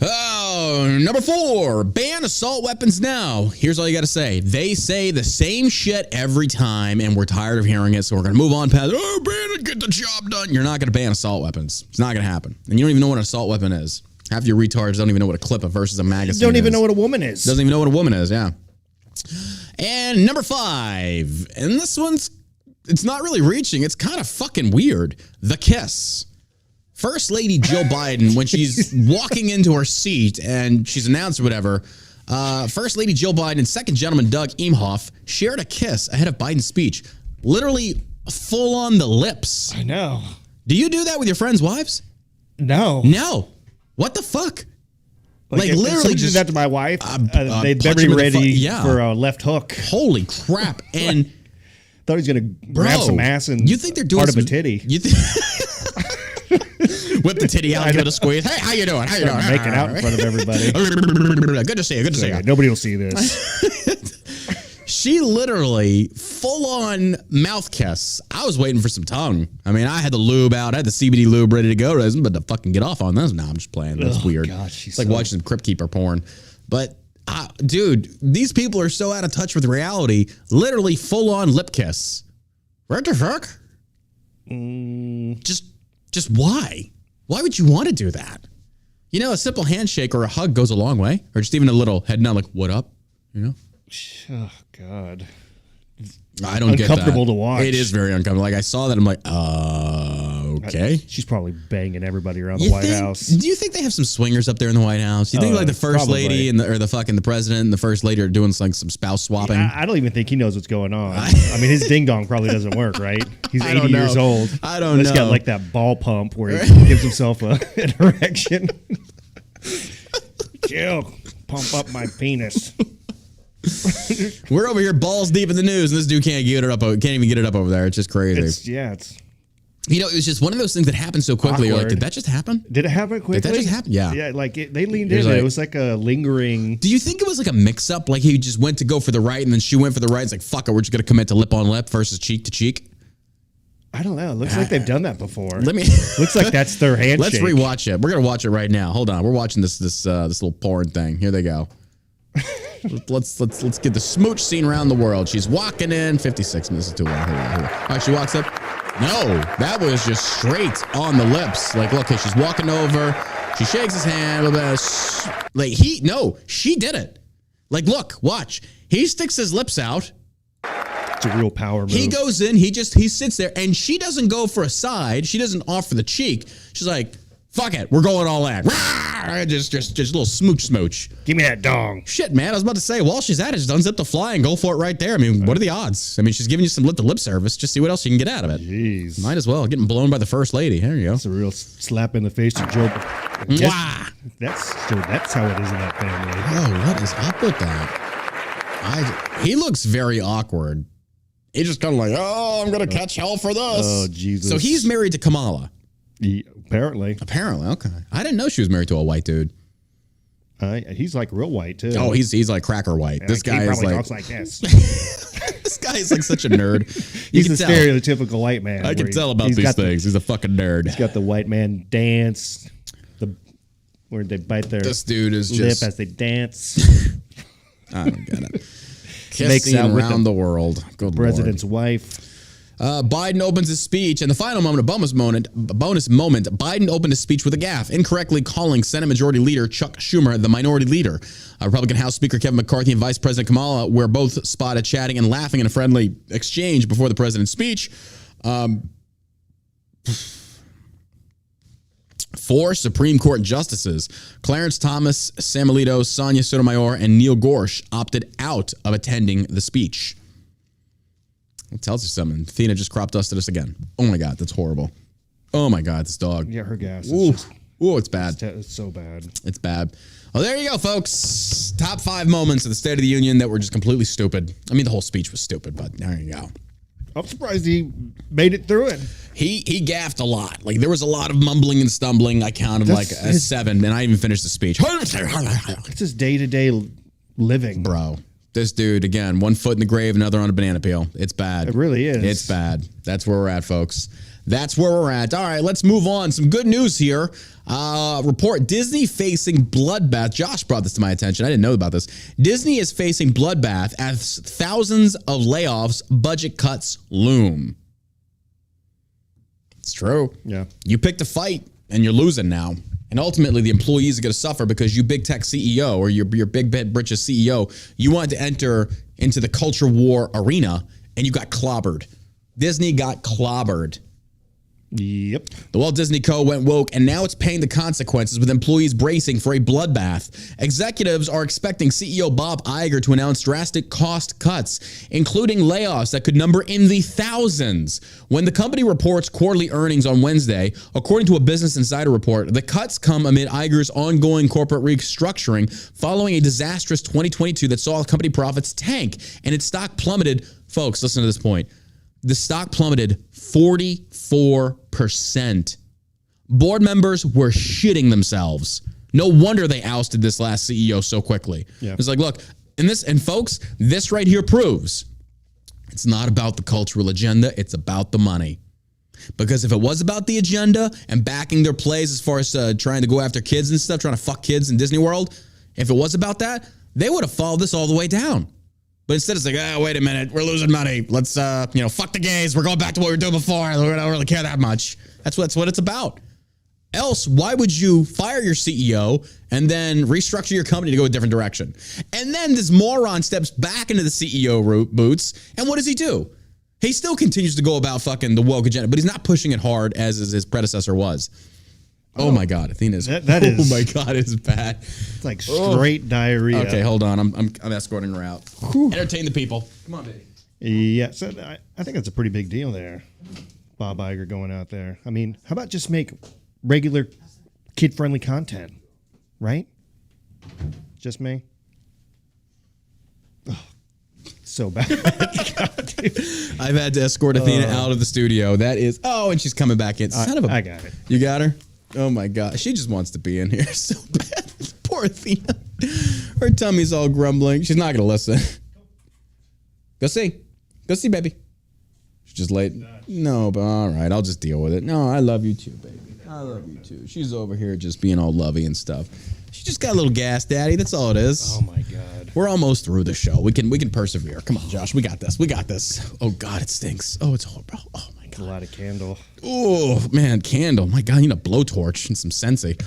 Oh, number 4, ban assault weapons now. Here's all you got to say. They say the same shit every time, and we're tired of hearing it, so we're going to move on past, ban it, get the job done. You're not going to ban assault weapons. It's not going to happen. And you don't even know what an assault weapon is. Half your retards don't even know what a clip versus a magazine is. Don't even know what a woman is. Doesn't even know what a woman is, yeah. And number 5, and this one's, it's not really reaching. It's kind of fucking weird. The kiss. First Lady Jill Biden, when she's walking into her seat and she's announced or whatever, First Lady Jill Biden and Second Gentleman Doug Emhoff shared a kiss ahead of Biden's speech. Literally full on the lips. I know. Do you do that with your friends' wives? No. No. What the fuck? Like literally just did that to my wife. They'd better be ready for a left hook. Holy crap. And thought he was going to grab some ass and you think they're doing part of a titty. You whip the titty out, give it a squeeze. Hey, how you doing? How you doing? Making out in front of everybody. Good to see you. Good to see you. Nobody will see this. She literally full-on mouth kiss. I was waiting for some tongue. I mean, I had the lube out. I had the CBD lube ready to go. But to fucking get off on this. No, I'm just playing. That's weird. Gosh, it's like watching some Crypt Keeper porn. But, dude, these people are so out of touch with reality. Literally full-on lip kiss. What the fuck? Just why? Why would you want to do that? You know, a simple handshake or a hug goes a long way. Or just even a little head nod like, what up? You know? Oh, God. I don't get that. Uncomfortable to watch. It is very uncomfortable. Like, I saw that. I'm like, okay. She's probably banging everybody around the White House. Do you think they have some swingers up there in the White House? Do you think like the first lady and the president and the first lady are doing like some spouse swapping? Yeah, I don't even think he knows what's going on. I mean, his ding dong probably doesn't work, right? He's 80 years old. I don't know. He's got like that ball pump where he gives himself an erection. Jill, pump up my penis. We're over here balls deep in the news, and this dude can't even get it up over there. It's just crazy. It's you know, it was just one of those things that happened so quickly. You're like, did that just happen? Did it happen quickly? Did that just happen? Yeah. Yeah, like they leaned in. It was like a lingering. Do you think it was like a mix-up? Like he just went to go for the right, and then she went for the right. It's like, fuck it, we're just going to commit to lip on lip versus cheek to cheek. I don't know. It looks like they've done that before. Looks like that's their handshake. Let's rewatch it. We're going to watch it right now. Hold on. We're watching this little porn thing. Here they go. Let's get the smooch scene around the world. She's walking in. 56 minutes is too long. Here. All right, she walks up. No, that was just straight on the lips. Like, look, she's walking over. She shakes his hand a little bit. She did it. Like, look, watch. He sticks his lips out. It's a real power move. He goes in. He sits there, and she doesn't go for a side. She doesn't offer the cheek. She's like, fuck it, we're going all in. Just a little smooch. Give me that dong. Shit, man. I was about to say, while she's at it, just unzip the fly and go for it right there. I mean, what are the odds? I mean, she's giving you some lip-to-lip service. Just see what else you can get out of it. Jeez. Might as well. Getting blown by the first lady. There you go. That's a real slap in the face to Joe. That's how it is in that family. Oh, what is up with that? He looks very awkward. He's just kind of like, I'm going to catch hell for this. Oh, Jesus. So he's married to Kamala. Apparently, okay. I didn't know she was married to a white dude. He's like real white too. Oh, he's like cracker white. This guy is like talks like this. This guy is like such a nerd. He's the stereotypical white man. I can tell about these things. He's a fucking nerd. He's got the white man dance, the where they bite their this dude is lip just, as they dance. I don't get it. Kissing around the world. Good president's Lord. wife. Biden opens his speech, and the final moment, bonus moment, Biden opened his speech with a gaffe, incorrectly calling Senate Majority Leader Chuck Schumer the minority leader. Republican House Speaker Kevin McCarthy and Vice President Kamala were both spotted chatting and laughing in a friendly exchange before the president's speech. 4 Supreme Court justices, Clarence Thomas, Sam Alito, Sonia Sotomayor, and Neil Gorsuch, opted out of attending the speech. It tells you something. Athena just crop dusted us again. Oh my God, that's horrible. Oh my God, this dog. Yeah, her gas. Ooh, it's bad. It's so bad. It's bad. Well, there you go, folks. Top 5 moments of the State of the Union that were just completely stupid. I mean, the whole speech was stupid, but there you go. I'm surprised he made it through it. He gaffed a lot. Like, there was a lot of mumbling and stumbling. I counted like 7, and I didn't even finish the speech. It's his day-to-day living. Bro. This dude, again, one foot in the grave, another on a banana peel. It's bad. It really is. It's bad. That's where we're at, folks. That's where we're at. All right, let's move on. Some good news here. Report, Disney facing bloodbath. Josh brought this to my attention. I didn't know about this. Disney is facing bloodbath as thousands of layoffs, budget cuts loom. It's true. Yeah. You picked a fight, and you're losing now. And ultimately, the employees are going to suffer because you big tech CEO or your big bed britches CEO, you wanted to enter into the culture war arena, and you got clobbered. Disney got clobbered. Yep. The Walt Disney Co. went woke, and now it's paying the consequences with employees bracing for a bloodbath. Executives are expecting CEO Bob Iger to announce drastic cost cuts, including layoffs that could number in the thousands. When the company reports quarterly earnings on Wednesday, according to a Business Insider report, the cuts come amid Iger's ongoing corporate restructuring following a disastrous 2022 that saw company profits tank and its stock plummeted. Folks, listen to this point. The stock plummeted 44%. Board members were shitting themselves. No wonder they ousted this last CEO so quickly. Yeah. It's like, look, and folks, this right here proves it's not about the cultural agenda, it's about the money. Because if it was about the agenda and backing their plays as far as trying to go after kids and stuff, trying to fuck kids in Disney World, if it was about that, they would have followed this all the way down. But instead, it's like, wait a minute, we're losing money. Let's, fuck the gays. We're going back to what we were doing before. We don't really care that much. That's what it's about. Else, why would you fire your CEO and then restructure your company to go a different direction? And then this moron steps back into the CEO boots, and what does he do? He still continues to go about fucking the woke agenda, but he's not pushing it hard as his predecessor was. Oh my God, Athena's. That is. Oh my God, it's bad. It's like straight diarrhea. Okay, hold on. I'm escorting her out. Whew. Entertain the people. Come on, baby. Yeah, so I think that's a pretty big deal there. Bob Iger going out there. I mean, how about just make regular kid-friendly content, right? Just me. Oh, so bad. I've had to escort Athena out of the studio. That is. Oh, and she's coming back in. I got it. You got her? Oh my God. She just wants to be in here so bad. Poor Athena. Her tummy's all grumbling. She's not going to listen. Go see, baby. She's just late. No, but all right. I'll just deal with it. No, I love you too, baby. I love you too. She's over here just being all lovey and stuff. She just got a little gas, Daddy. That's all it is. Oh my God. We're almost through the show. We can persevere. Come on, Josh. We got this. Oh God, it stinks. Oh, it's horrible. Oh my God. A lot of candle. Oh man, candle. My God, you need a blowtorch and some Scentsy.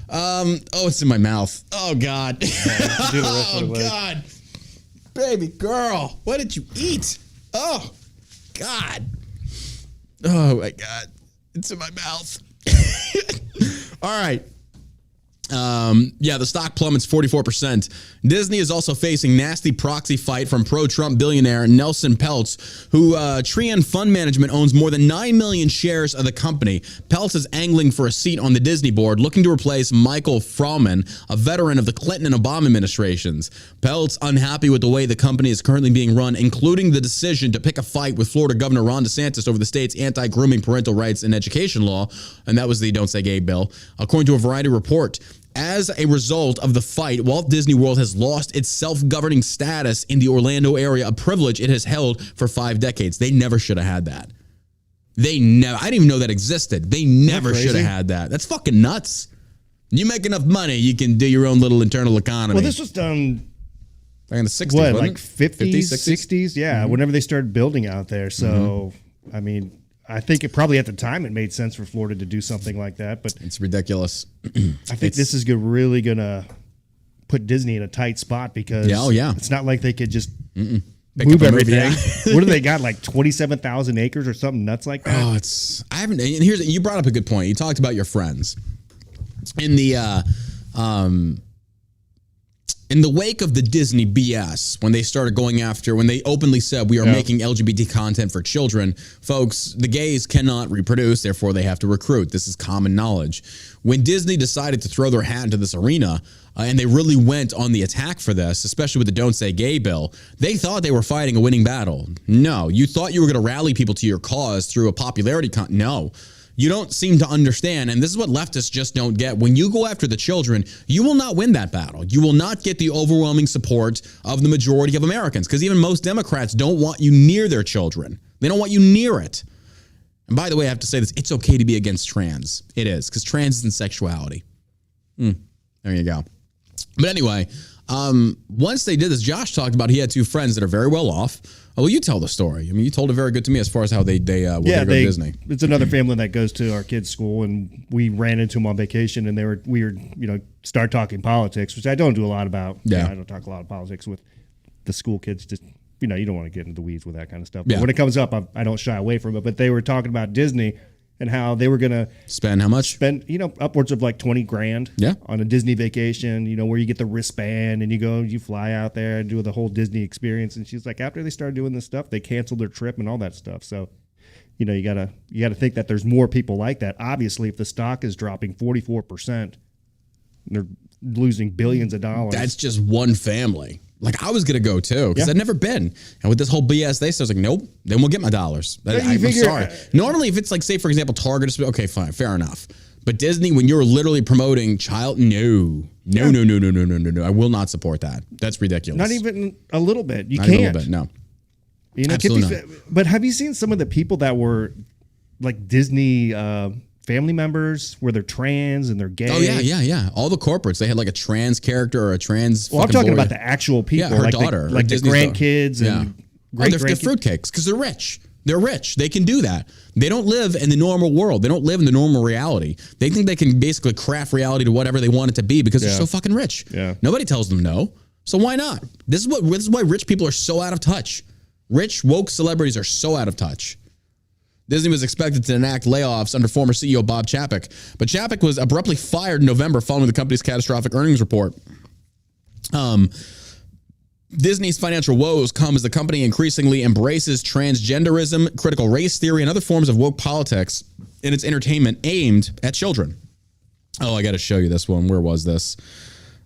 It's in my mouth. Oh God. Oh God. Baby girl, what did you eat? Oh God. Oh my God. It's in my mouth. All right. The stock plummets 44%. Disney is also facing nasty proxy fight from pro-Trump billionaire Nelson Peltz, who Trian Fund Management owns more than 9 million shares of the company. Peltz is angling for a seat on the Disney board, looking to replace Michael Froman, a veteran of the Clinton and Obama administrations. Peltz, unhappy with the way the company is currently being run, including the decision to pick a fight with Florida Governor Ron DeSantis over the state's anti-grooming parental rights and education law, and that was the Don't Say Gay bill, according to a Variety report. As a result of the fight, Walt Disney World has lost its self-governing status in the Orlando area, a privilege it has held for 5 decades. They never should have had that. I didn't even know that existed. They never should have had that. That's fucking nuts. You make enough money, you can do your own little internal economy. Well, this was done back in the 60s, what, wasn't like it? 50s, 60s? Yeah, whenever they started building out there. So, I mean, I think it probably at the time it made sense for Florida to do something like that. But It's ridiculous. I think this is really going to put Disney in a tight spot because it's not like they could just move everything. What do they got, like 27,000 acres or something nuts like that? Oh, I haven't, and you brought up a good point. You talked about your friends. In the wake of the Disney BS, when they openly said we are making LGBT content for children, folks, the gays cannot reproduce, therefore they have to recruit. This is common knowledge. When Disney decided to throw their hat into this arena, and they really went on the attack for this, especially with the Don't Say Gay bill, they thought they were fighting a winning battle. No, you thought you were going to rally people to your cause through a popularity no. You don't seem to understand, and this is what leftists just don't get. When you go after the children, you will not win that battle. You will not get the overwhelming support of the majority of Americans, because even most Democrats don't want you near their children. They don't want you near it. And by the way, I have to say this, it's okay to be against trans. It is, because trans isn't sexuality. There you go. But anyway, once they did this, Josh talked about he had two friends that are very well off. Well, you tell the story. I mean, you told it very good to me as far as how they go to Disney. It's another family that goes to our kids' school, and we ran into them on vacation, and we were start talking politics, which I don't do a lot about. Yeah, I don't talk a lot of politics with the school kids. Just you don't want to get into the weeds with that kind of stuff. But when it comes up, I don't shy away from it. But they were talking about Disney and how they were going to spend how much? Spend upwards of like $20,000 on a Disney vacation, where you get the wristband and you fly out there and do the whole Disney experience. And she's like, after they started doing this stuff, they canceled their trip and all that stuff. So, you gotta think that there's more people like that. Obviously, if the stock is dropping 44%, they're losing billions of dollars. That's just one family. Like, I was going to go too, because I'd never been. And with this whole BS, I was like, nope, then we'll get my dollars. I'm sorry. Normally, if it's like, say, for example, Target, okay, fine, fair enough. But Disney, when you're literally promoting no. I will not support that. That's ridiculous. Not even a little bit. You not can't. Even a little bit, no. Absolutely not. But have you seen some of the people that were like Disney family members where they're trans and they're gay? Oh, yeah. All the corporates, they had like a trans character or a trans. Well, I'm talking about the actual people. Yeah, her daughter. Like the grandkids and they're fruitcakes because they're rich. They're rich. They can do that. They don't live in the normal world. They don't live in the normal reality. They think they can basically craft reality to whatever they want it to be because they're so fucking rich. Yeah. Nobody tells them no. So why not? This is why rich people are so out of touch. Rich, woke celebrities are so out of touch. Disney was expected to enact layoffs under former CEO Bob Chapek, but Chapek was abruptly fired in November following the company's catastrophic earnings report. Disney's financial woes come as the company increasingly embraces transgenderism, critical race theory, and other forms of woke politics in its entertainment aimed at children. Oh, I got to show you this one. Where was this?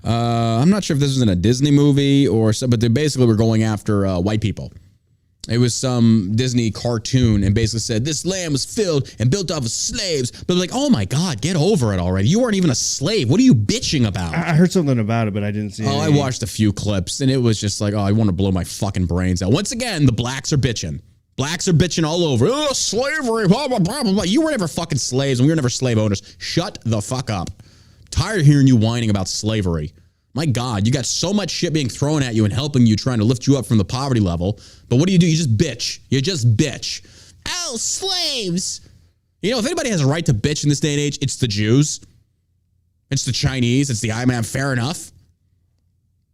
I'm not sure if this was in a Disney movie or something, but they basically were going after white people. It was some Disney cartoon and basically said, this land was filled and built off of slaves. But like, oh my God, get over it already. You weren't even a slave. What are you bitching about? I heard something about it, but I didn't see it. I watched a few clips and it was just like, I want to blow my fucking brains out. Once again, the blacks are bitching. Blacks are bitching all over. Oh, slavery, blah, blah, blah, blah, blah. You were never fucking slaves and we were never slave owners. Shut the fuck up. Tired of hearing you whining about slavery. My God, you got so much shit being thrown at you and helping you, trying to lift you up from the poverty level. But what do? You just bitch. You just bitch. Oh, slaves. If anybody has a right to bitch in this day and age, it's the Jews. It's the Chinese. It's the IMAM. Fair enough.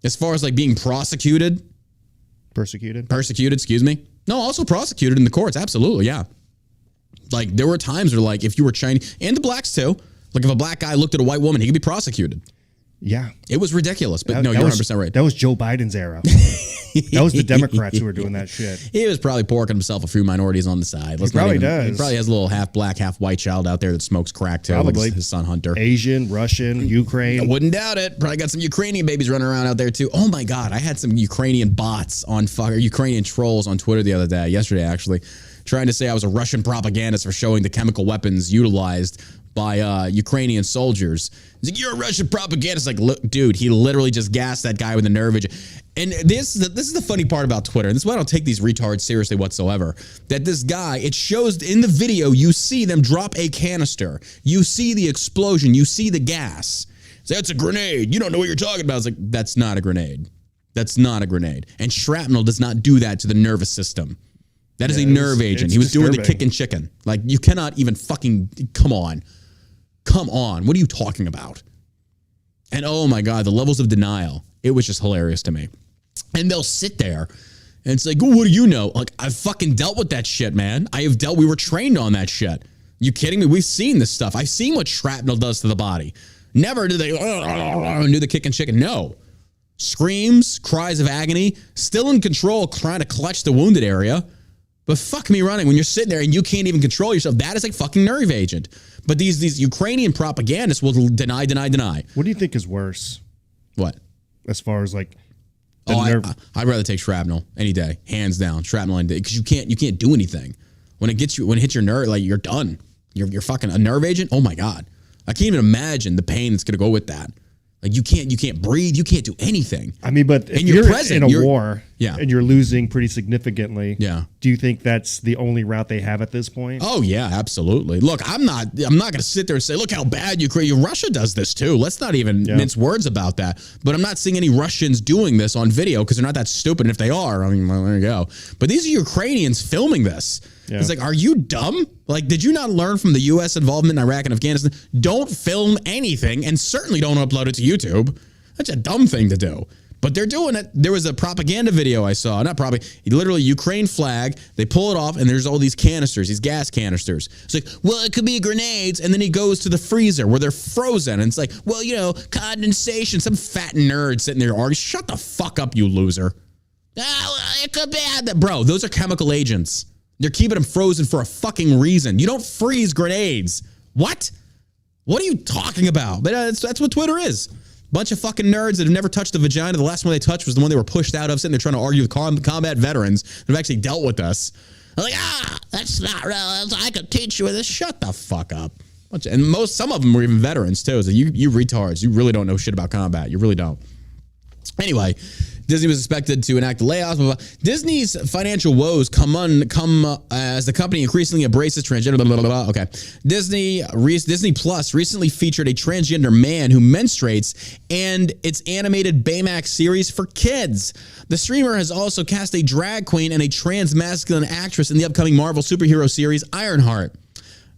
As far as like being persecuted, excuse me. No, also prosecuted in the courts. Absolutely, yeah. Like there were times where like if you were Chinese, and the blacks too, like if a black guy looked at a white woman, he could be prosecuted. Yeah. It was ridiculous, but you're 100% right. That was Joe Biden's era. That was the Democrats who were doing that shit. He was probably porking himself a few minorities on the side. He probably does. He probably has a little half black, half white child out there that smokes crack too. Probably. Like his son Hunter. Asian, Russian, Ukraine. I wouldn't doubt it. Probably got some Ukrainian babies running around out there too. Oh my God. I had some Ukrainian bots on Ukrainian trolls on Twitter yesterday actually, trying to say I was a Russian propagandist for showing the chemical weapons utilized by Ukrainian soldiers. He's like, you're a Russian propagandist. Like, look, dude, he literally just gassed that guy with a nerve agent. And this is the funny part about Twitter, and this is why I don't take these retards seriously whatsoever, that this guy, it shows in the video, you see them drop a canister. You see the explosion. You see the gas. Say, it's a grenade. You don't know what you're talking about. It's like, that's not a grenade. That's not a grenade. And shrapnel does not do that to the nervous system. That is a nerve agent. He was doing the kicking chicken. Like, you cannot even fucking, come on. Come on. What are you talking about? And oh my God, the levels of denial. It was just hilarious to me. And they'll sit there and it's like, oh, what do you know? Like, I've fucking dealt with that shit, man. We were trained on that shit. You kidding me? We've seen this stuff. I've seen what shrapnel does to the body. Never do they do the kicking chicken. No. Screams, cries of agony, still in control, trying to clutch the wounded area. But fuck me running when you're sitting there and you can't even control yourself. That is a fucking nerve agent. But these Ukrainian propagandists will deny. What do you think is worse? What? As far as like, I'd rather take shrapnel any day, hands down. Shrapnel any day, because you can't do anything when it hits your nerve. Like, you're done. You're fucking a nerve agent. Oh my God, I can't even imagine the pain that's gonna go with that. Like, you can't breathe. You can't do anything. I mean, but if you're in a war and you're losing pretty significantly, do you think that's the only route they have at this point? Oh, yeah, absolutely. Look, I'm not going to sit there and say, look how bad Russia does this too. Let's not even mince words about that. But I'm not seeing any Russians doing this on video because they're not that stupid. And if they are, I mean, well, there you go. But these are Ukrainians filming this. Yeah. It's like, are you dumb? Like, did you not learn from the U.S. involvement in Iraq and Afghanistan? Don't film anything, and certainly don't upload it to YouTube. That's a dumb thing to do. But they're doing it. There was a propaganda video I saw. Literally Ukraine flag. They pull it off, and there's all these canisters, these gas canisters. It's like, well, it could be grenades. And then he goes to the freezer where they're frozen. And it's like, well, condensation. Some fat nerd sitting there arguing. Shut the fuck up, you loser. It could be. Bro, those are chemical agents. They're keeping them frozen for a fucking reason. You don't freeze grenades. What? What are you talking about? But that's what Twitter is. Bunch of fucking nerds that have never touched a vagina. The last one they touched was the one they were pushed out of, sitting there trying to argue with combat veterans that have actually dealt with us. They're like, that's not real. I could teach you this. Shut the fuck up. And some of them were even veterans too. So you retards. You really don't know shit about combat. You really don't. Anyway, Disney was expected to enact layoffs. Blah, blah. Disney's financial woes come as the company increasingly embraces transgender. Blah, blah, blah, blah. Okay, Disney Plus recently featured a transgender man who menstruates, and its animated Baymax series for kids. The streamer has also cast a drag queen and a trans masculine actress in the upcoming Marvel superhero series Ironheart.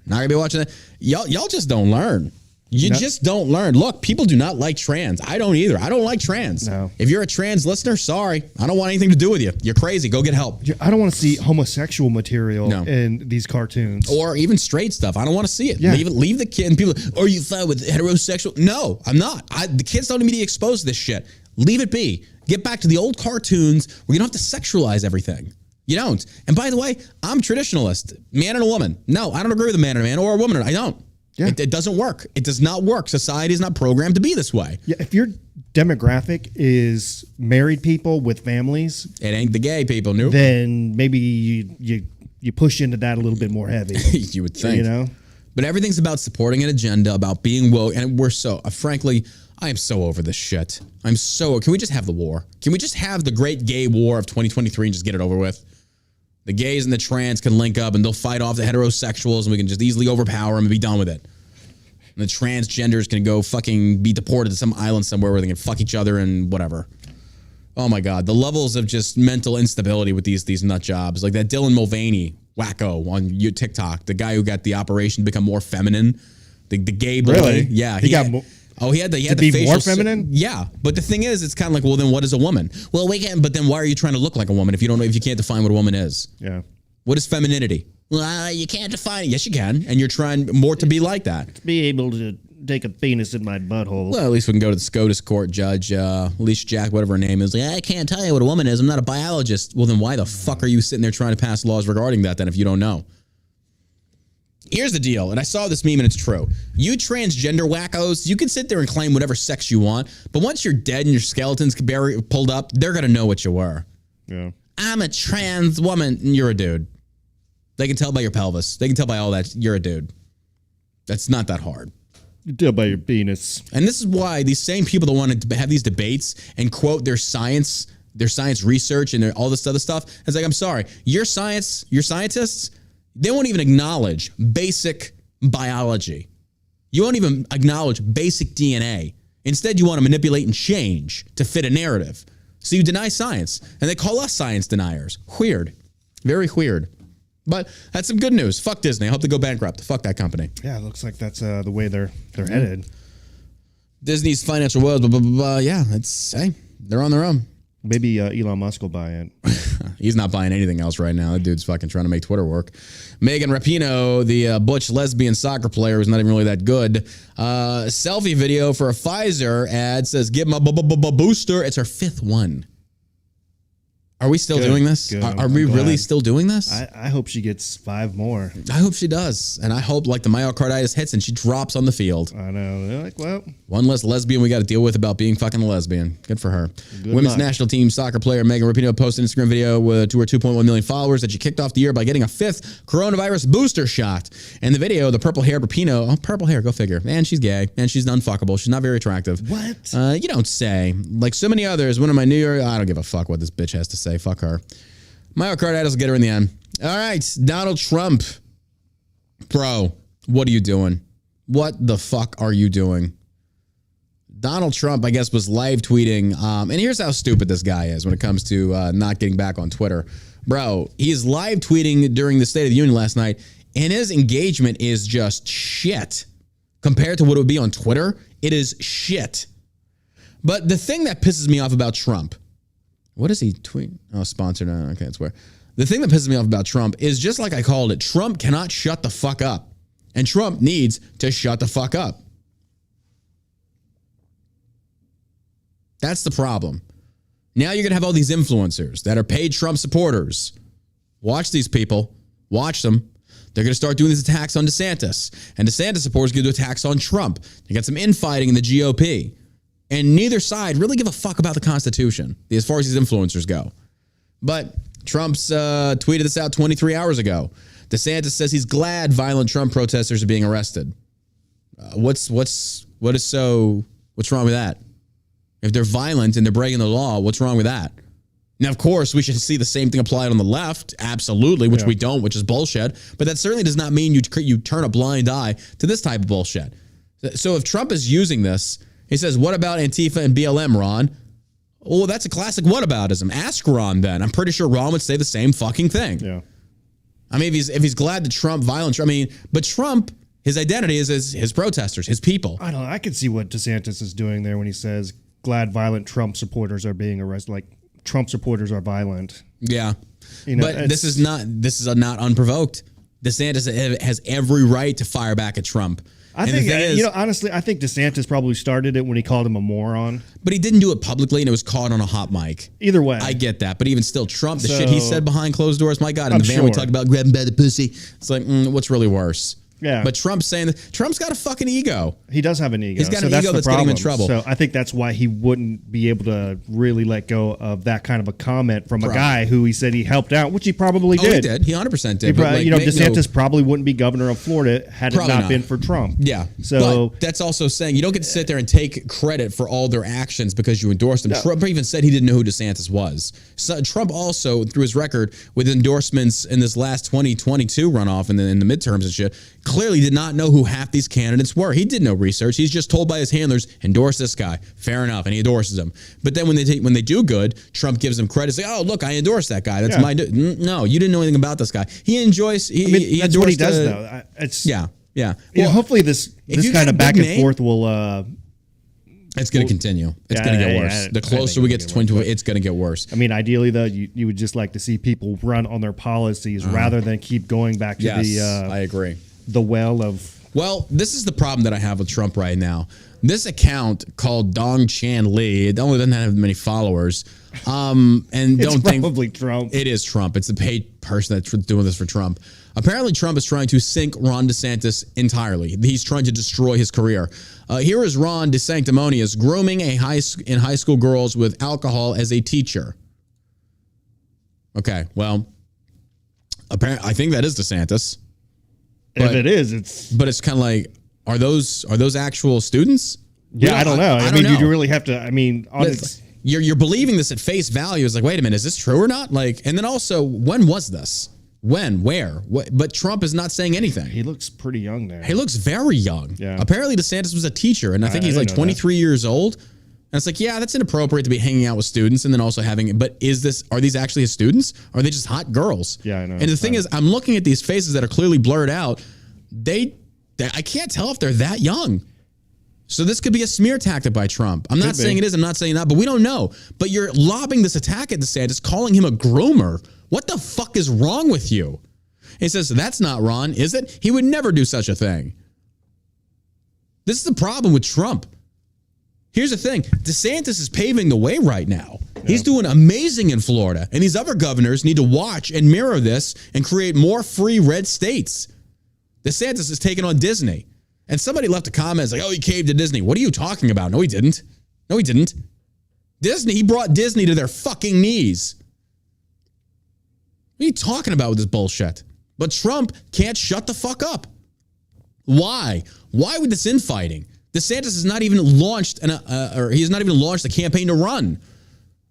Not gonna be watching that. Y'all just don't learn. You just don't learn. Look, people do not like trans. I don't either. I don't like trans. No. If you're a trans listener, sorry. I don't want anything to do with you. You're crazy. Go get help. I don't want to see homosexual material in these cartoons. Or even straight stuff. I don't want to see it. Yeah. Leave the kid. And people, are you fine with heterosexual? No, I'm not. The kids don't need to be exposed to this shit. Leave it be. Get back to the old cartoons where you don't have to sexualize everything. You don't. And by the way, I'm traditionalist. Man and a woman. No, I don't agree with a man and a man or a woman. I don't. Yeah. It doesn't work. It does not work. Society is not programmed to be this way. Yeah, if your demographic is married people with families, it ain't the gay people, nope. Then maybe you push into that a little bit more heavy. You would think, But everything's about supporting an agenda, about being woke, and we're so frankly, I am so over this shit. Can we just have the war? Can we just have the great gay war of 2023 and just get it over with? The gays and the trans can link up and they'll fight off the heterosexuals and we can just easily overpower them and be done with it. And the transgenders can go fucking be deported to some island somewhere where they can fuck each other and whatever. Oh my God. The levels of just mental instability with these nut jobs. Like that Dylan Mulvaney wacko on TikTok, the guy who got the operation to become more feminine. The gay boy. Really? Yeah. He got he had the be facial more feminine? Yeah. But the thing is, it's kind of like, well, then what is a woman? Well, but then why are you trying to look like a woman if you can't define what a woman is? Yeah. What is femininity? Well, you can't define it. Yes, you can. And you're trying more to be like that. To be able to take a penis in my butthole. Well, at least we can go to the SCOTUS court judge, Alicia Jack, whatever her name is. Like, I can't tell you what a woman is. I'm not a biologist. Well, then why the fuck are you sitting there trying to pass laws regarding that then if you don't know? Here's the deal, and I saw this meme and it's true. You transgender wackos, you can sit there and claim whatever sex you want, but once you're dead and your skeleton's pulled up, they're going to know what you were. Yeah. I'm a trans woman, and you're a dude. They can tell by your pelvis. They can tell by all that you're a dude. That's not that hard. You tell by your penis. And this is why these same people that want to have these debates and quote their science research and all this other stuff, it's like, I'm sorry, your scientists, they won't even acknowledge basic biology. You won't even acknowledge basic DNA. Instead, you want to manipulate and change to fit a narrative. So you deny science, and they call us science deniers. Weird. Very weird. But that's some good news. Fuck Disney. I hope they go bankrupt. Fuck that company. Yeah, it looks like that's the way they're headed. Disney's financial woes, blah, blah, blah, blah. Yeah, hey, they're on their own. Maybe Elon Musk will buy it. He's not buying anything else right now. That dude's fucking trying to make Twitter work. Megan Rapinoe, the butch lesbian soccer player who's not even really that good. Selfie video for a Pfizer ad says, give him a booster. It's her fifth one. Are we still doing this? Are we really still doing this? I hope she gets 5 more. I hope she does. And I hope like the myocarditis hits and she drops on the field. I know. They're like, well. One less lesbian we got to deal with about being fucking a lesbian. Good for her. Women's luck. national team soccer player Megan Rapinoe posted an Instagram video to her 2.1 million followers that she kicked off the year by getting a 5th coronavirus booster shot. In the video, the purple-haired Rapinoe, purple hair, go figure. And she's gay. And she's unfuckable. She's not very attractive. What? You don't say. Like so many others, one of my New York, I don't give a fuck what this bitch has to say. Fuck her. Myocarditis will get her in the end. All right, Donald Trump. Bro, what are you doing? What the fuck are you doing? Donald Trump, I guess, was live tweeting. And here's how stupid this guy is when it comes to not getting back on Twitter. Bro, he's live tweeting during the State of the Union last night, and his engagement is just shit. Compared to what it would be on Twitter, it is shit. But the thing that pisses me off about Trump, what does he tweet? Oh, sponsored. Okay, that's where. The thing that pisses me off about Trump is just like I called it, Trump cannot shut the fuck up. And Trump needs to shut the fuck up. That's the problem. Now you're going to have all these influencers that are paid Trump supporters. Watch these people. Watch them. They're going to start doing these attacks on DeSantis. And DeSantis supporters going to do attacks on Trump. You got some infighting in the GOP. And neither side really give a fuck about the Constitution as far as these influencers go. But Trump's tweeted this out 23 hours ago. DeSantis says he's glad violent Trump protesters are being arrested. What's wrong with that? If they're violent and they're breaking the law, what's wrong with that? Now, of course, we should see the same thing applied on the left, absolutely, which we don't, which is bullshit. But that certainly does not mean you turn a blind eye to this type of bullshit. So if Trump is using this, he says, what about Antifa and BLM, Ron? Oh, that's a classic whataboutism. Ask Ron then. I'm pretty sure Ron would say the same fucking thing. Yeah. I mean, if he's glad that Trump violence, but Trump, his identity is his protesters, his people. I don't know. I could see what DeSantis is doing there when he says glad violent Trump supporters are being arrested. Like Trump supporters are violent. Yeah. But this is not unprovoked. DeSantis has every right to fire back at Trump. I think, honestly, I think DeSantis probably started it when he called him a moron. But he didn't do it publicly, and it was caught on a hot mic. Either way. I get that. But even still, Trump, the shit he said behind closed doors, my God, in the van we talk about grabbing by the pussy. It's like, what's really worse? Yeah. But Trump's saying that Trump's got a fucking ego. He does have an ego. He's got an ego that's getting him in trouble. So I think that's why he wouldn't be able to really let go of that kind of a comment from a guy who he said he helped out, which he probably did. He did. He 100% did. DeSantis probably wouldn't be governor of Florida had it not been for Trump. Yeah. So but that's also saying you don't get to sit there and take credit for all their actions because you endorsed them. No. Trump even said he didn't know who DeSantis was. So Trump also, through his record with endorsements in this last 2022 runoff and in the midterms and shit, clearly did not know who half these candidates were. He did no research. He's just told by his handlers, endorse this guy. Fair enough. And he endorses him. But then when they do good, Trump gives them credit. Say, oh, look, I endorsed that guy. That's my no, you didn't know anything about this guy. He enjoys he that's what he does though. Yeah. Well, hopefully this kind of back and forth will it's going to continue. It's going to get worse. The closer we get to 2020, it's going to get worse. I mean, ideally, though, you would just like to see people run on their policies rather than keep going back to I agree. The well of... Well, this is the problem that I have with Trump right now. This account called Dong Chan Lee, it only doesn't have many followers. And it's probably Trump. It is Trump. It's the paid person that's doing this for Trump. Apparently, Trump is trying to sink Ron DeSantis entirely. He's trying to destroy his career. Here is Ron DeSanctimonious grooming in high school girls with alcohol as a teacher. Okay, well, apparently, I think that is DeSantis. If it is, it's... But it's kind of like, are those actual students? Yeah, I don't know. I mean, you really have to, you're believing this at face value. It's like, wait a minute, is this true or not? Like, and then also, when was this? When? Where? What? But Trump is not saying anything. He looks pretty young there. He looks very young. Yeah. Apparently DeSantis was a teacher, and I think he's like 23 years old. And it's like, yeah, that's inappropriate to be hanging out with students and then also having, but are these actually his students? Or are they just hot girls? Yeah, I know. And the thing is, I'm looking at these faces that are clearly blurred out. I can't tell if they're that young. So this could be a smear tactic by Trump. I'm not saying it is, I'm not saying that, but we don't know. But you're lobbing this attack at DeSantis, calling him a groomer. What the fuck is wrong with you? He says, that's not Ron, is it? He would never do such a thing. This is the problem with Trump. Here's the thing. DeSantis is paving the way right now. Yeah. He's doing amazing in Florida. And these other governors need to watch and mirror this and create more free red states. DeSantis is taking on Disney. And somebody left a comment like, oh, he caved to Disney. What are you talking about? No, he didn't. No, he didn't. He brought Disney to their fucking knees. What are you talking about with this bullshit? But Trump can't shut the fuck up. Why? Why with this infighting? DeSantis has not even launched a campaign to run.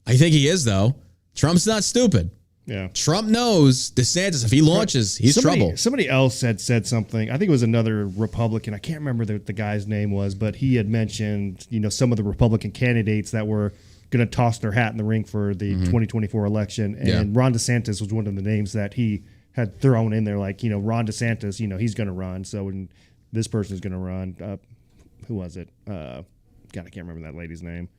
I think he is, though. Trump's not stupid. Yeah. Trump knows DeSantis, if he launches, he's trouble. Somebody else had said something. I think it was another Republican. I can't remember the guy's name was, but he had mentioned, some of the Republican candidates that were going to toss their hat in the ring for the 2024 election. And Ron DeSantis was one of the names that he had thrown in there. Like, Ron DeSantis, he's going to run. So when this person's going to run, who was it? God, I can't remember that lady's name.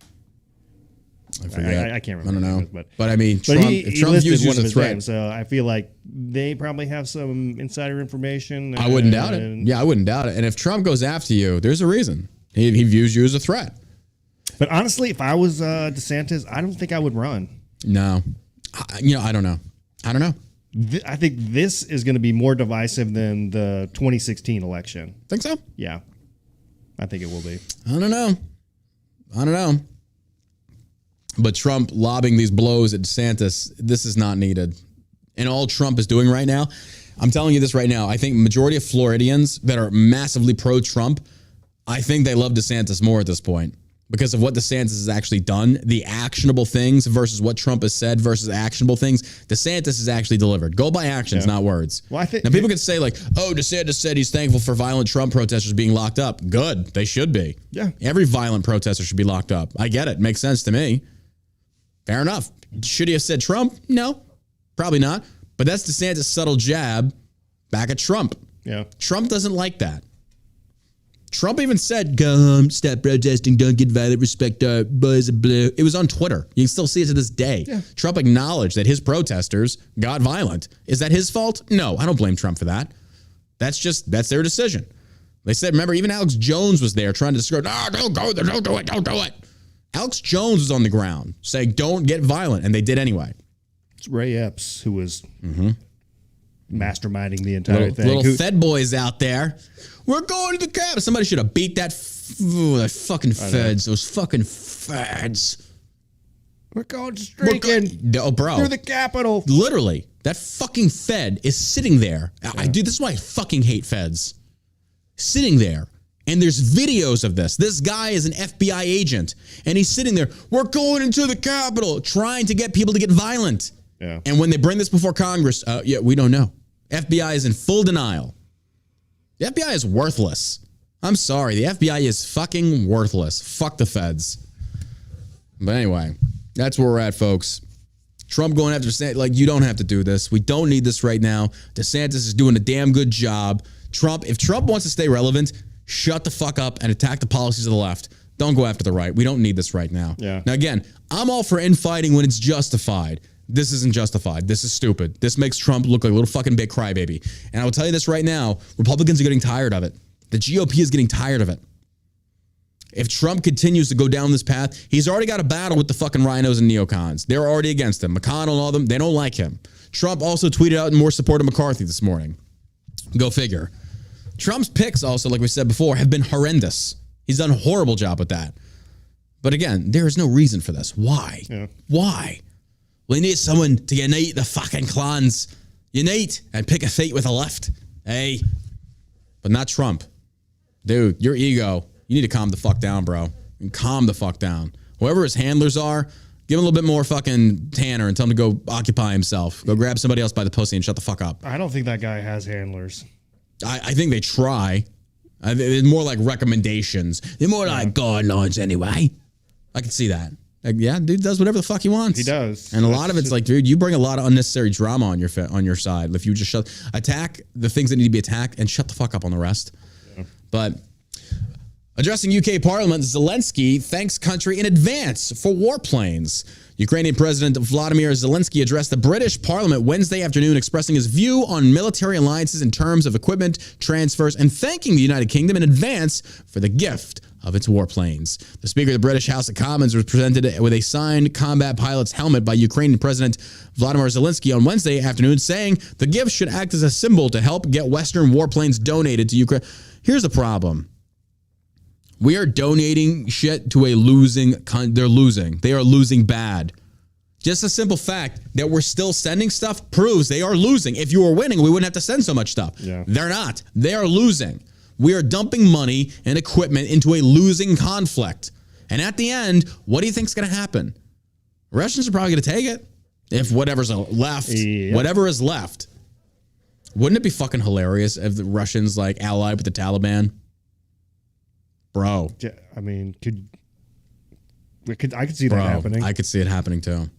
I forget. I can't remember. I don't know. But I mean, Trump views one of a his threat. names, so I feel like they probably have some insider information. I wouldn't doubt it. Yeah, I wouldn't doubt it. And if Trump goes after you, there's a reason. He views you as a threat. But honestly, if I was DeSantis, I don't think I would run. No. I don't know. I think this is going to be more divisive than the 2016 election. Think so? Yeah. I think it will be. I don't know. But Trump lobbing these blows at DeSantis, this is not needed. And all Trump is doing right now, I'm telling you this right now, I think majority of Floridians that are massively pro-Trump, I think they love DeSantis more at this point because of what DeSantis has actually done, the actionable things versus what Trump has said versus actionable things. DeSantis has actually delivered. Go by actions, not words. Well, I think now, people can say like, oh, DeSantis said he's thankful for violent Trump protesters being locked up. Good. They should be. Yeah. Every violent protester should be locked up. I get it. Makes sense to me. Fair enough. Should he have said Trump? No, probably not. But that's DeSantis' subtle jab back at Trump. Yeah. Trump doesn't like that. Trump even said, go home, stop protesting, don't get violent, respect our boys of blue. It was on Twitter. You can still see it to this day. Yeah. Trump acknowledged that his protesters got violent. Is that his fault? No, I don't blame Trump for that. That's their decision. They said, remember, even Alex Jones was there trying to discourage, no, don't go there, don't do it. Alex Jones was on the ground saying, don't get violent, and they did anyway. It's Ray Epps who was masterminding the entire thing. Little Fed boys out there. We're going to the Capitol. Somebody should have beat that fucking Feds. Those fucking Feds. We're going streaking through the Capitol. Literally, that fucking Fed is sitting there. Yeah. Dude, this is why I fucking hate Feds. Sitting there. And there's videos of this. This guy is an FBI agent. And he's sitting there. We're going into the Capitol. Trying to get people to get violent. Yeah. And when they bring this before Congress, we don't know. FBI is in full denial. The FBI is worthless. I'm sorry. The FBI is fucking worthless. Fuck the Feds. But anyway, that's where we're at, folks. Trump going after DeSantis, like, you don't have to do this. We don't need this right now. DeSantis is doing a damn good job. If Trump wants to stay relevant, shut the fuck up and attack the policies of the left. Don't go after the right. We don't need this right now. Yeah. Now, again, I'm all for infighting when it's justified. This isn't justified. This is stupid. This makes Trump look like a little fucking big crybaby. And I will tell you this right now, Republicans are getting tired of it. The GOP is getting tired of it. If Trump continues to go down this path, he's already got a battle with the fucking rhinos and neocons. They're already against him. McConnell and all of them, they don't like him. Trump also tweeted out in more support of McCarthy this morning. Go figure. Trump's picks also, like we said before, have been horrendous. He's done a horrible job with that. But again, there is no reason for this. Why? Yeah. Why? We need someone to unite the fucking clans. Unite and pick a fight with the left. Hey. But not Trump. Dude, your ego. You need to calm the fuck down, bro. And calm the fuck down. Whoever his handlers are, Give him a little bit more fucking tanner and tell him to go occupy himself. Go grab somebody else by the pussy and shut the fuck up. I don't think that guy has handlers. I think they try. It's more like recommendations. They're more like guidelines anyway. I can see that. Like, yeah, dude does whatever the fuck he wants. He does. And a lot of it's like, dude, you bring a lot of unnecessary drama on your side. If you just attack the things that need to be attacked and shut the fuck up on the rest. Yeah. But addressing UK Parliament, Zelenskyy thanks country in advance for warplanes. Ukrainian President Vladimir Zelenskyy addressed the British Parliament Wednesday afternoon, expressing his view on military alliances in terms of equipment transfers and thanking the United Kingdom in advance for the gift of its warplanes. The Speaker of the British House of Commons was presented with a signed combat pilot's helmet by Ukrainian President Vladimir Zelenskyy on Wednesday afternoon, saying the gift should act as a symbol to help get Western warplanes donated to Ukraine. Here's the problem. We are donating shit to a losing. They're losing. They are losing bad. Just a simple fact that we're still sending stuff proves they are losing. If you were winning, we wouldn't have to send so much stuff. Yeah. They're not. They are losing. We are dumping money and equipment into a losing conflict. And at the end, what do you think's going to happen? Russians are probably going to take it. If whatever's left, whatever is left. Wouldn't it be fucking hilarious if the Russians like allied with the Taliban? Bro. Yeah, I mean, I could see that happening. I could see it happening too.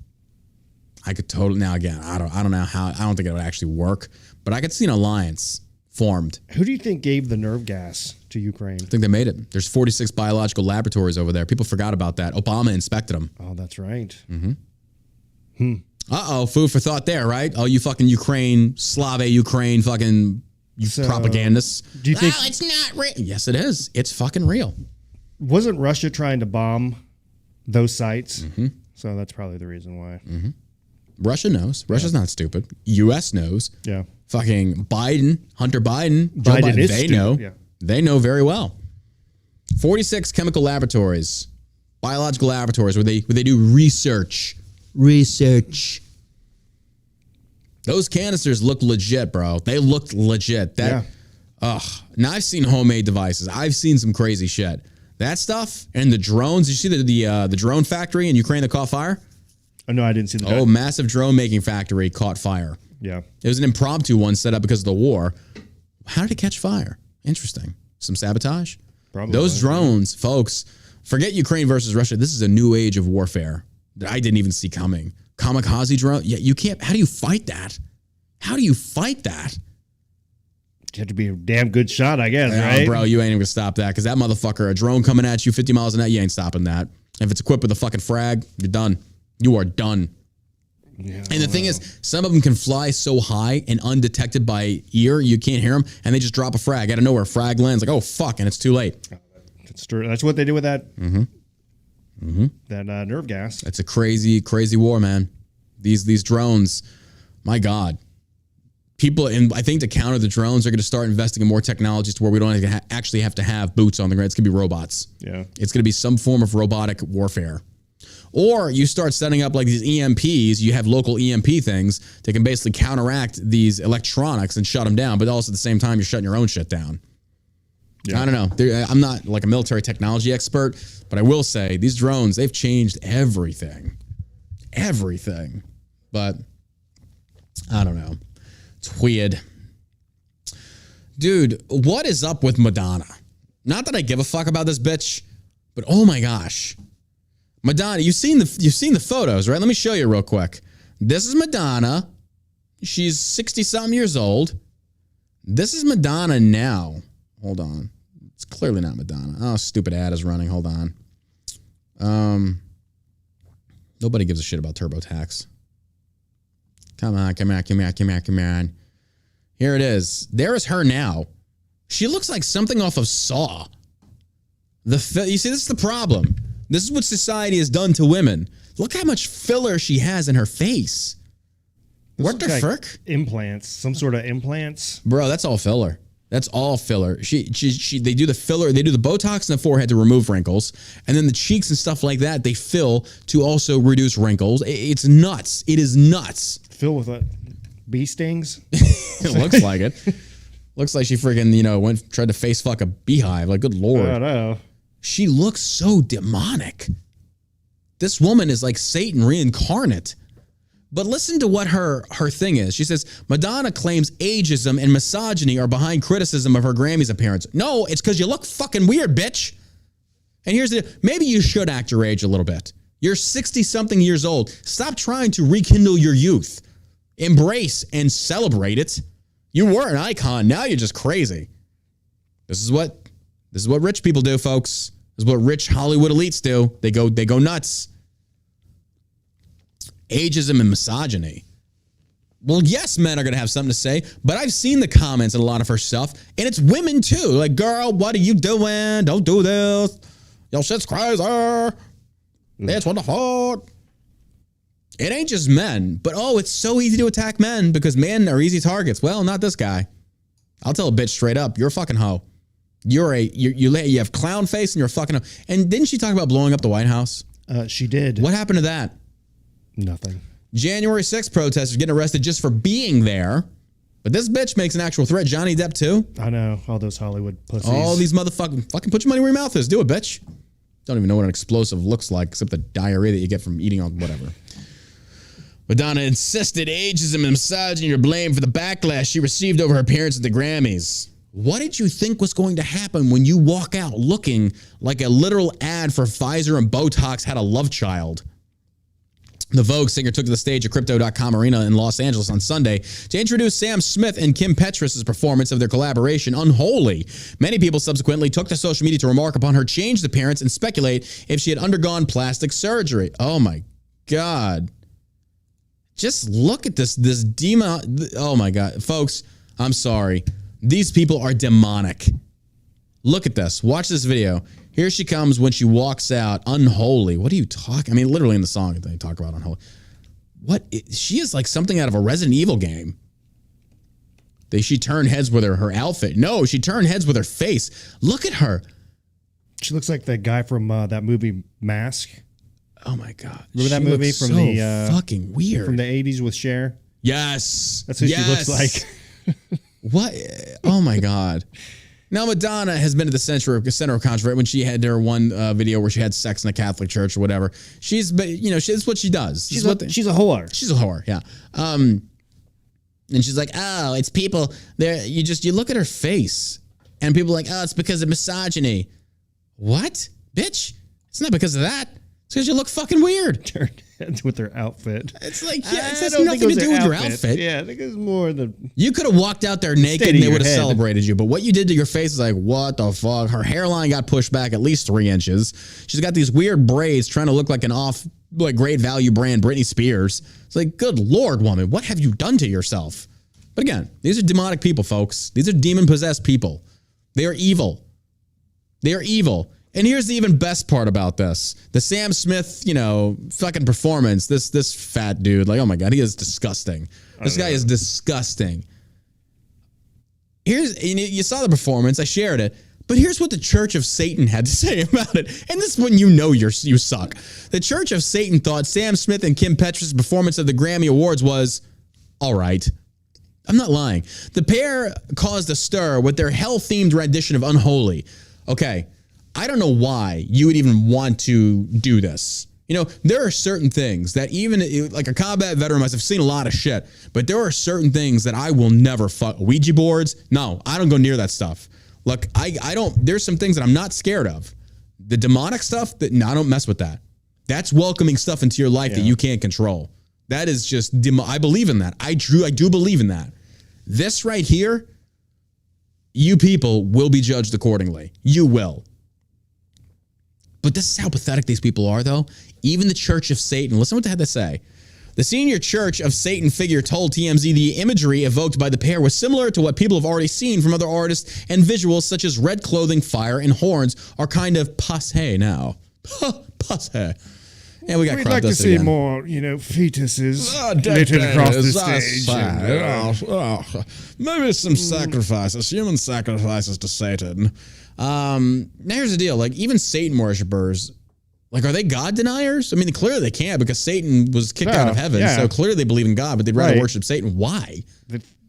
I could totally. Now again, I don't know how. I don't think it would actually work, but I could see an alliance formed. Who do you think gave the nerve gas to Ukraine? I think they made it. There's 46 biological laboratories over there. People forgot about that. Obama inspected them. Oh, that's right. Food for thought there, right? Oh, you fucking Ukraine, Ukraine, fucking propagandists. Do you think it's not real? Yes, it is. It's fucking real. Wasn't Russia trying to bomb those sites? So that's probably the reason why. Russia knows. Russia's not stupid. U.S. knows. Yeah. Fucking Biden, Hunter Biden, they know. Yeah. They know very well. 46 chemical laboratories, biological laboratories where they do research. Those canisters look legit, bro. They looked legit. Now I've seen homemade devices. I've seen some crazy shit. That stuff and the drones. You see the drone factory in Ukraine that caught fire? Oh no, I didn't see the. Oh, massive drone making factory caught fire. Yeah, it was an impromptu one set up because of the war. How did it catch fire? Interesting. Some sabotage. Probably. Those drones, folks. Forget Ukraine versus Russia. This is a new age of warfare that I didn't even see coming. Kamikaze drone. Yeah, you can't. How do you fight that? You have to be a damn good shot, I guess, right? Bro, you ain't even gonna stop that because that motherfucker, a drone coming at you 50 miles an hour, you ain't stopping that. If it's equipped with a fucking frag, you're done. You are done. Yeah, and the thing is, some of them can fly so high and undetected by ear, you can't hear them, and they just drop a frag out of nowhere. Frag lands like, oh fuck, and it's too late. That's true. That's what they do with that. That nerve gas. It's a crazy, crazy war, man. These drones, my God. People, and I think to counter the drones, are going to start investing in more technologies to where we don't actually have to have boots on the ground. It's going to be robots. Yeah. It's going to be some form of robotic warfare. Or you start setting up like these EMPs. You have local EMP things that can basically counteract these electronics and shut them down. But also at the same time, you're shutting your own shit down. Yeah. I don't know. I'm not like a military technology expert, but I will say these drones, they've changed everything. Everything. But I don't know. It's weird. Dude, what is up with Madonna? Not that I give a fuck about this bitch, but oh my gosh. Madonna, you've seen the photos, right? Let me show you real quick. This is Madonna. She's 60-something years old. This is Madonna now. Hold on. It's clearly not Madonna. Oh, stupid ad is running. Hold on. Nobody gives a shit about TurboTax. Come on. Here it is. There is her now. She looks like something off of Saw. You see, this is the problem. This is what society has done to women. Look how much filler she has in her face. What the fuck? Implants. Some sort of implants. Bro, that's all filler. That's all filler. They do the filler. They do the Botox in the forehead to remove wrinkles. And then the cheeks and stuff like that, they fill to also reduce wrinkles. It's nuts. It is nuts. Fill with what? Bee stings? It looks like it. Looks like she freaking, tried to face fuck a beehive. Like, good Lord. I don't know. She looks so demonic. This woman is like Satan reincarnate. But listen to what her thing is. She says, Madonna claims ageism and misogyny are behind criticism of her Grammys appearance. No, it's because you look fucking weird, bitch. And here's the, maybe you should act your age a little bit. You're 60-something years old. Stop trying to rekindle your youth. Embrace and celebrate it. You were an icon. Now you're just crazy. This is what rich people do, folks. This is what rich Hollywood elites do. They go nuts. Ageism and misogyny. Well, yes, men are going to have something to say, but I've seen the comments on a lot of her stuff, and it's women too. Like, girl, what are you doing? Don't do this. Your shit's crazy. It's wonderful. It ain't just men, but it's so easy to attack men because men are easy targets. Well, not this guy. I'll tell a bitch straight up, you're a fucking hoe. You have clown face and you're a fucking hoe. And didn't she talk about blowing up the White House? She did. What happened to that? Nothing. January 6th protesters getting arrested just for being there. But this bitch makes an actual threat. Johnny Depp too. I know. All those Hollywood pussies. All these motherfucking fucking put your money where your mouth is. Do it, bitch. Don't even know what an explosive looks like except the diarrhea that you get from eating on whatever. Madonna insisted ageism and misogyny are blamed for the backlash she received over her appearance at the Grammys. What did you think was going to happen when you walk out looking like a literal ad for Pfizer and Botox had a love child? The Vogue singer took to the stage at Crypto.com Arena in Los Angeles on Sunday to introduce Sam Smith and Kim Petras' performance of their collaboration, Unholy. Many people subsequently took to social media to remark upon her changed appearance and speculate if she had undergone plastic surgery. Oh my God. Just look at this demon. Oh my God. Folks, I'm sorry. These people are demonic. Look at this. Watch this video. Here she comes when she walks out, unholy. What are you talking? I mean, literally in the song they talk about unholy. She is like something out of a Resident Evil game. She turned heads with her outfit. No, she turned heads with her face. Look at her. She looks like that guy from that movie Mask. Oh my God. Remember that movie from the fucking weird from the 80s with Cher? Yes. That's who she looks like. What? Oh my God. Now, Madonna has been at the center of controversy when she had her one video where she had sex in a Catholic church or whatever. It's what she does. She's a whore. She's a whore, yeah. And she's like, oh, it's people. You look at her face, and people are like, oh, it's because of misogyny. What? Bitch, it's not because of that. It's because you look fucking weird. Turned heads with her outfit. It's like, yeah, it has nothing to do with your outfit. Yeah, I think it's more the... You could have walked out there naked and they would have celebrated you. But what you did to your face is like, what the fuck? Her hairline got pushed back at least 3 inches. She's got these weird braids trying to look like an great value brand Britney Spears. It's like, good Lord, woman, what have you done to yourself? But again, these are demonic people, folks. These are demon-possessed people. They are evil. They are evil. And here's the even best part about this. The Sam Smith, fucking performance. This fat dude, like, oh my God, he is disgusting. This guy is disgusting. You saw the performance, I shared it, but here's what the Church of Satan had to say about it. And this is when you suck. The Church of Satan thought Sam Smith and Kim Petras' performance of the Grammy Awards was all right. I'm not lying. The pair caused a stir with their hell-themed rendition of Unholy. Okay. I don't know why you would even want to do this. There are certain things that even like a combat veteran must have seen a lot of shit, but there are certain things that I will never fuck. Ouija boards? No, I don't go near that stuff. Look, I don't, there's some things that I'm not scared of. The demonic stuff, I don't mess with that. That's welcoming stuff into your life that you can't control. That is just, I believe in that. I do believe in that. This right here, you people will be judged accordingly. You will. But this is how pathetic these people are, though. Even the Church of Satan. Listen what they had to say. The senior Church of Satan figure told TMZ the imagery evoked by the pair was similar to what people have already seen from other artists, and visuals such as red clothing, fire, and horns are kind of passé now. Passé. And we got We'd like to see more, fetuses littered across the stage. Maybe some sacrifices, human sacrifices to Satan. Now here's the deal. Like, even Satan worshipers, like, are they God deniers? I mean, clearly they can't because Satan was kicked out of heaven. Yeah. So clearly they believe in God, but they'd rather worship Satan. Why?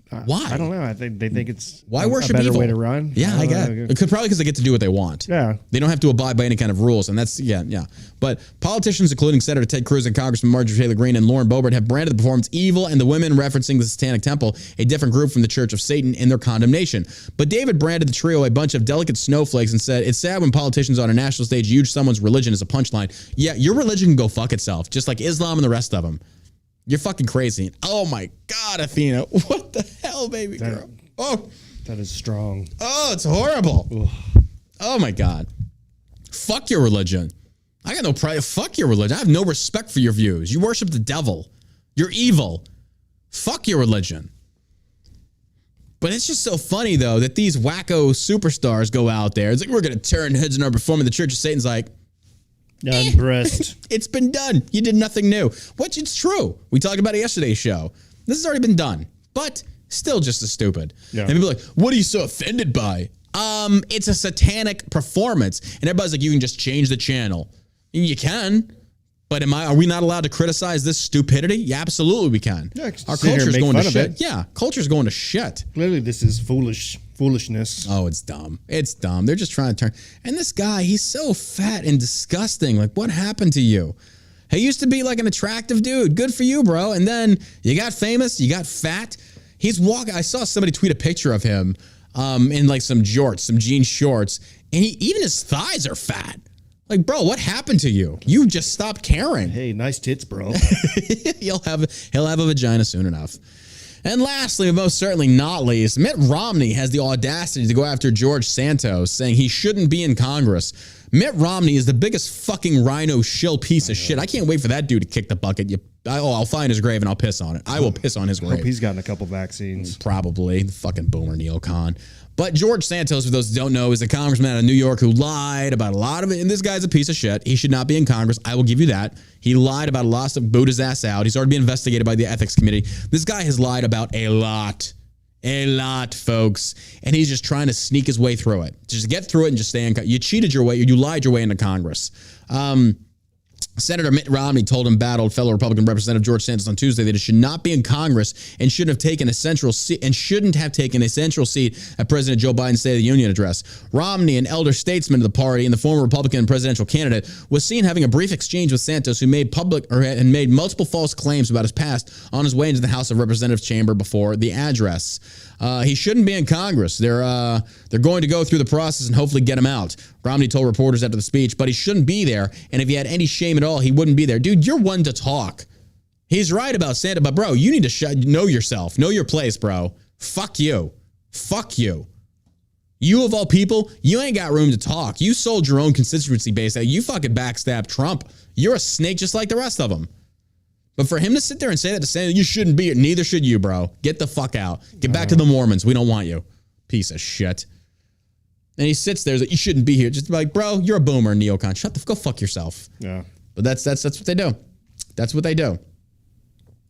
Why? I don't know. I think they think it's why a worship better evil? way to run. Yeah, I get it. It could probably because they get to do what they want. Yeah. They don't have to abide by any kind of rules, and that's yeah. But politicians, including Senator Ted Cruz and Congressman Marjorie Taylor Greene and Lauren Boebert, have branded the performance evil, and the women referencing the Satanic Temple, a different group from the Church of Satan, in their condemnation. But David branded the trio a bunch of delicate snowflakes and said, "It's sad when politicians on a national stage use someone's religion as a punchline. Yeah, your religion can go fuck itself, just like Islam and the rest of them. You're fucking crazy." Oh my God, Athena. What the hell, baby girl? Oh. That is strong. Oh, it's horrible. Ugh. Oh my God. Fuck your religion. I got no pride. Fuck your religion. I have no respect for your views. You worship the devil. You're evil. Fuck your religion. But it's just so funny, though, that these wacko superstars go out there. It's like, we're going to turn heads in our performance. The Church of Satan's like, Unimpressed. it's been done. You did nothing new. Which it's true. We talked about it yesterday's show. This has already been done. But still just as stupid. Yeah. And people are like, what are you so offended by? It's a satanic performance. And everybody's like, you can just change the channel. You can. But are we not allowed to criticize this stupidity? Yeah, absolutely we can. Yeah, our sit here and culture's make going to fun of shit. it. Yeah, culture's going to shit. Clearly, this is foolishness. Oh, it's dumb. It's dumb. They're just trying to turn. And this guy, he's so fat and disgusting. Like, what happened to you? He used to be like an attractive dude. Good for you, bro. And then you got famous. You got fat. He's walking. I saw somebody tweet a picture of him in like some jorts, some jean shorts. And even his thighs are fat. Like, bro, what happened to you? You just stopped caring. Hey, nice tits, bro. He'll have a vagina soon enough. And lastly, but most certainly not least, Mitt Romney has the audacity to go after George Santos, saying he shouldn't be in Congress. Mitt Romney is the biggest fucking rhino shill piece of shit. I can't wait for that dude to kick the bucket. I'll find his grave and I'll piss on it. I will piss on his grave. Hope he's gotten a couple vaccines. Probably. The fucking boomer neocon. But George Santos, for those who don't know, is a congressman out of New York who lied about a lot of it. And this guy's a piece of shit. He should not be in Congress. I will give you that. He lied about a lot of stuff, booed his ass out. He's already been investigated by the ethics committee. This guy has lied about a lot. A lot, folks. And he's just trying to sneak his way through it. Just get through it and just stay in Congress. You cheated your way, you lied your way into Congress. Senator Mitt Romney told embattled fellow Republican Representative George Santos on Tuesday that he should not be in Congress and shouldn't have taken a central seat at President Joe Biden's State of the Union address. Romney, an elder statesman of the party and the former Republican presidential candidate, was seen having a brief exchange with Santos, who made multiple false claims about his past on his way into the House of Representatives chamber before the address. He shouldn't be in Congress. They're going to go through the process and hopefully get him out. Romney told reporters after the speech, but he shouldn't be there. And if he had any shame at all, he wouldn't be there. Dude, you're one to talk. He's right about Santa, but bro, you need to know yourself. Know your place, bro. Fuck you. Fuck you. You of all people, you ain't got room to talk. You sold your own constituency base out. You fucking backstabbed Trump. You're a snake just like the rest of them. But for him to sit there and say that to Santa, you shouldn't be here. Neither should you, bro. Get the fuck out. Get back to the Mormons. We don't want you. Piece of shit. And he sits there like, you shouldn't be here. Just like, bro, you're a boomer, neocon. Go fuck yourself. Yeah. But that's what they do. That's what they do.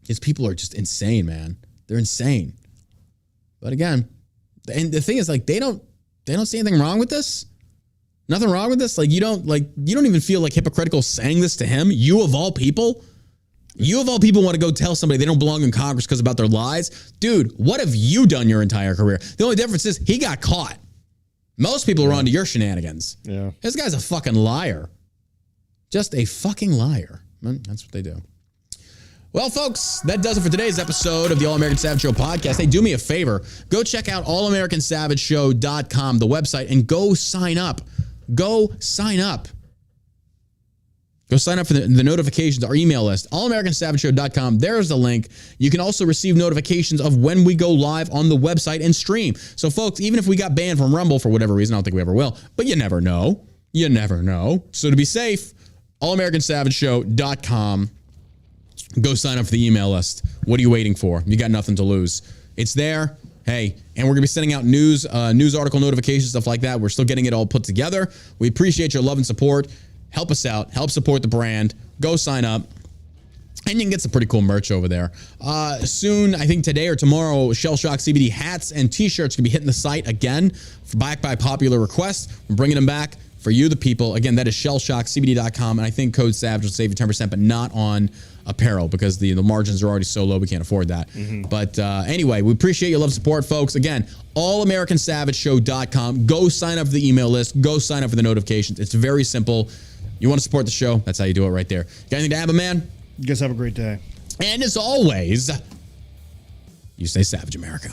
These people are just insane, man. They're insane. But again, and the thing is, like, they don't see anything wrong with this. Nothing wrong with this. You don't even feel like hypocritical saying this to him. You of all people. You of all people want to go tell somebody they don't belong in Congress because about their lies? Dude, what have you done your entire career? The only difference is he got caught. Most people are onto your shenanigans. Yeah. This guy's a fucking liar. Just a fucking liar. That's what they do. Well, folks, that does it for today's episode of the All American Savage Show podcast. Hey, do me a favor. Go check out allamericansavageshow.com, the website, and go sign up. Go sign up. Go sign up for the notifications, our email list, allamericansavageshow.com. There's the link. You can also receive notifications of when we go live on the website and stream. So, folks, even if we got banned from Rumble for whatever reason, I don't think we ever will, but you never know. You never know. So to be safe, allamericansavageshow.com. Go sign up for the email list. What are you waiting for? You got nothing to lose. It's there. Hey, and we're going to be sending out news article notifications, stuff like that. We're still getting it all put together. We appreciate your love and support. Help us out. Help support the brand. Go sign up. And you can get some pretty cool merch over there. Soon, I think today or tomorrow, Shell Shock CBD hats and t-shirts can be hitting the site again, back by popular request. We're bringing them back for you, the people. Again, that is shellshockcbd.com. And I think code SAVAGE will save you 10%, but not on apparel because the margins are already so low we can't afford that. But anyway, we appreciate your love and support, folks. Again, allamericансavageshow.com. Go sign up for the email list. Go sign up for the notifications. It's very simple. You want to support the show? That's how you do it right there. Got anything to add, my man? You guys have a great day. And as always, you stay savage, America.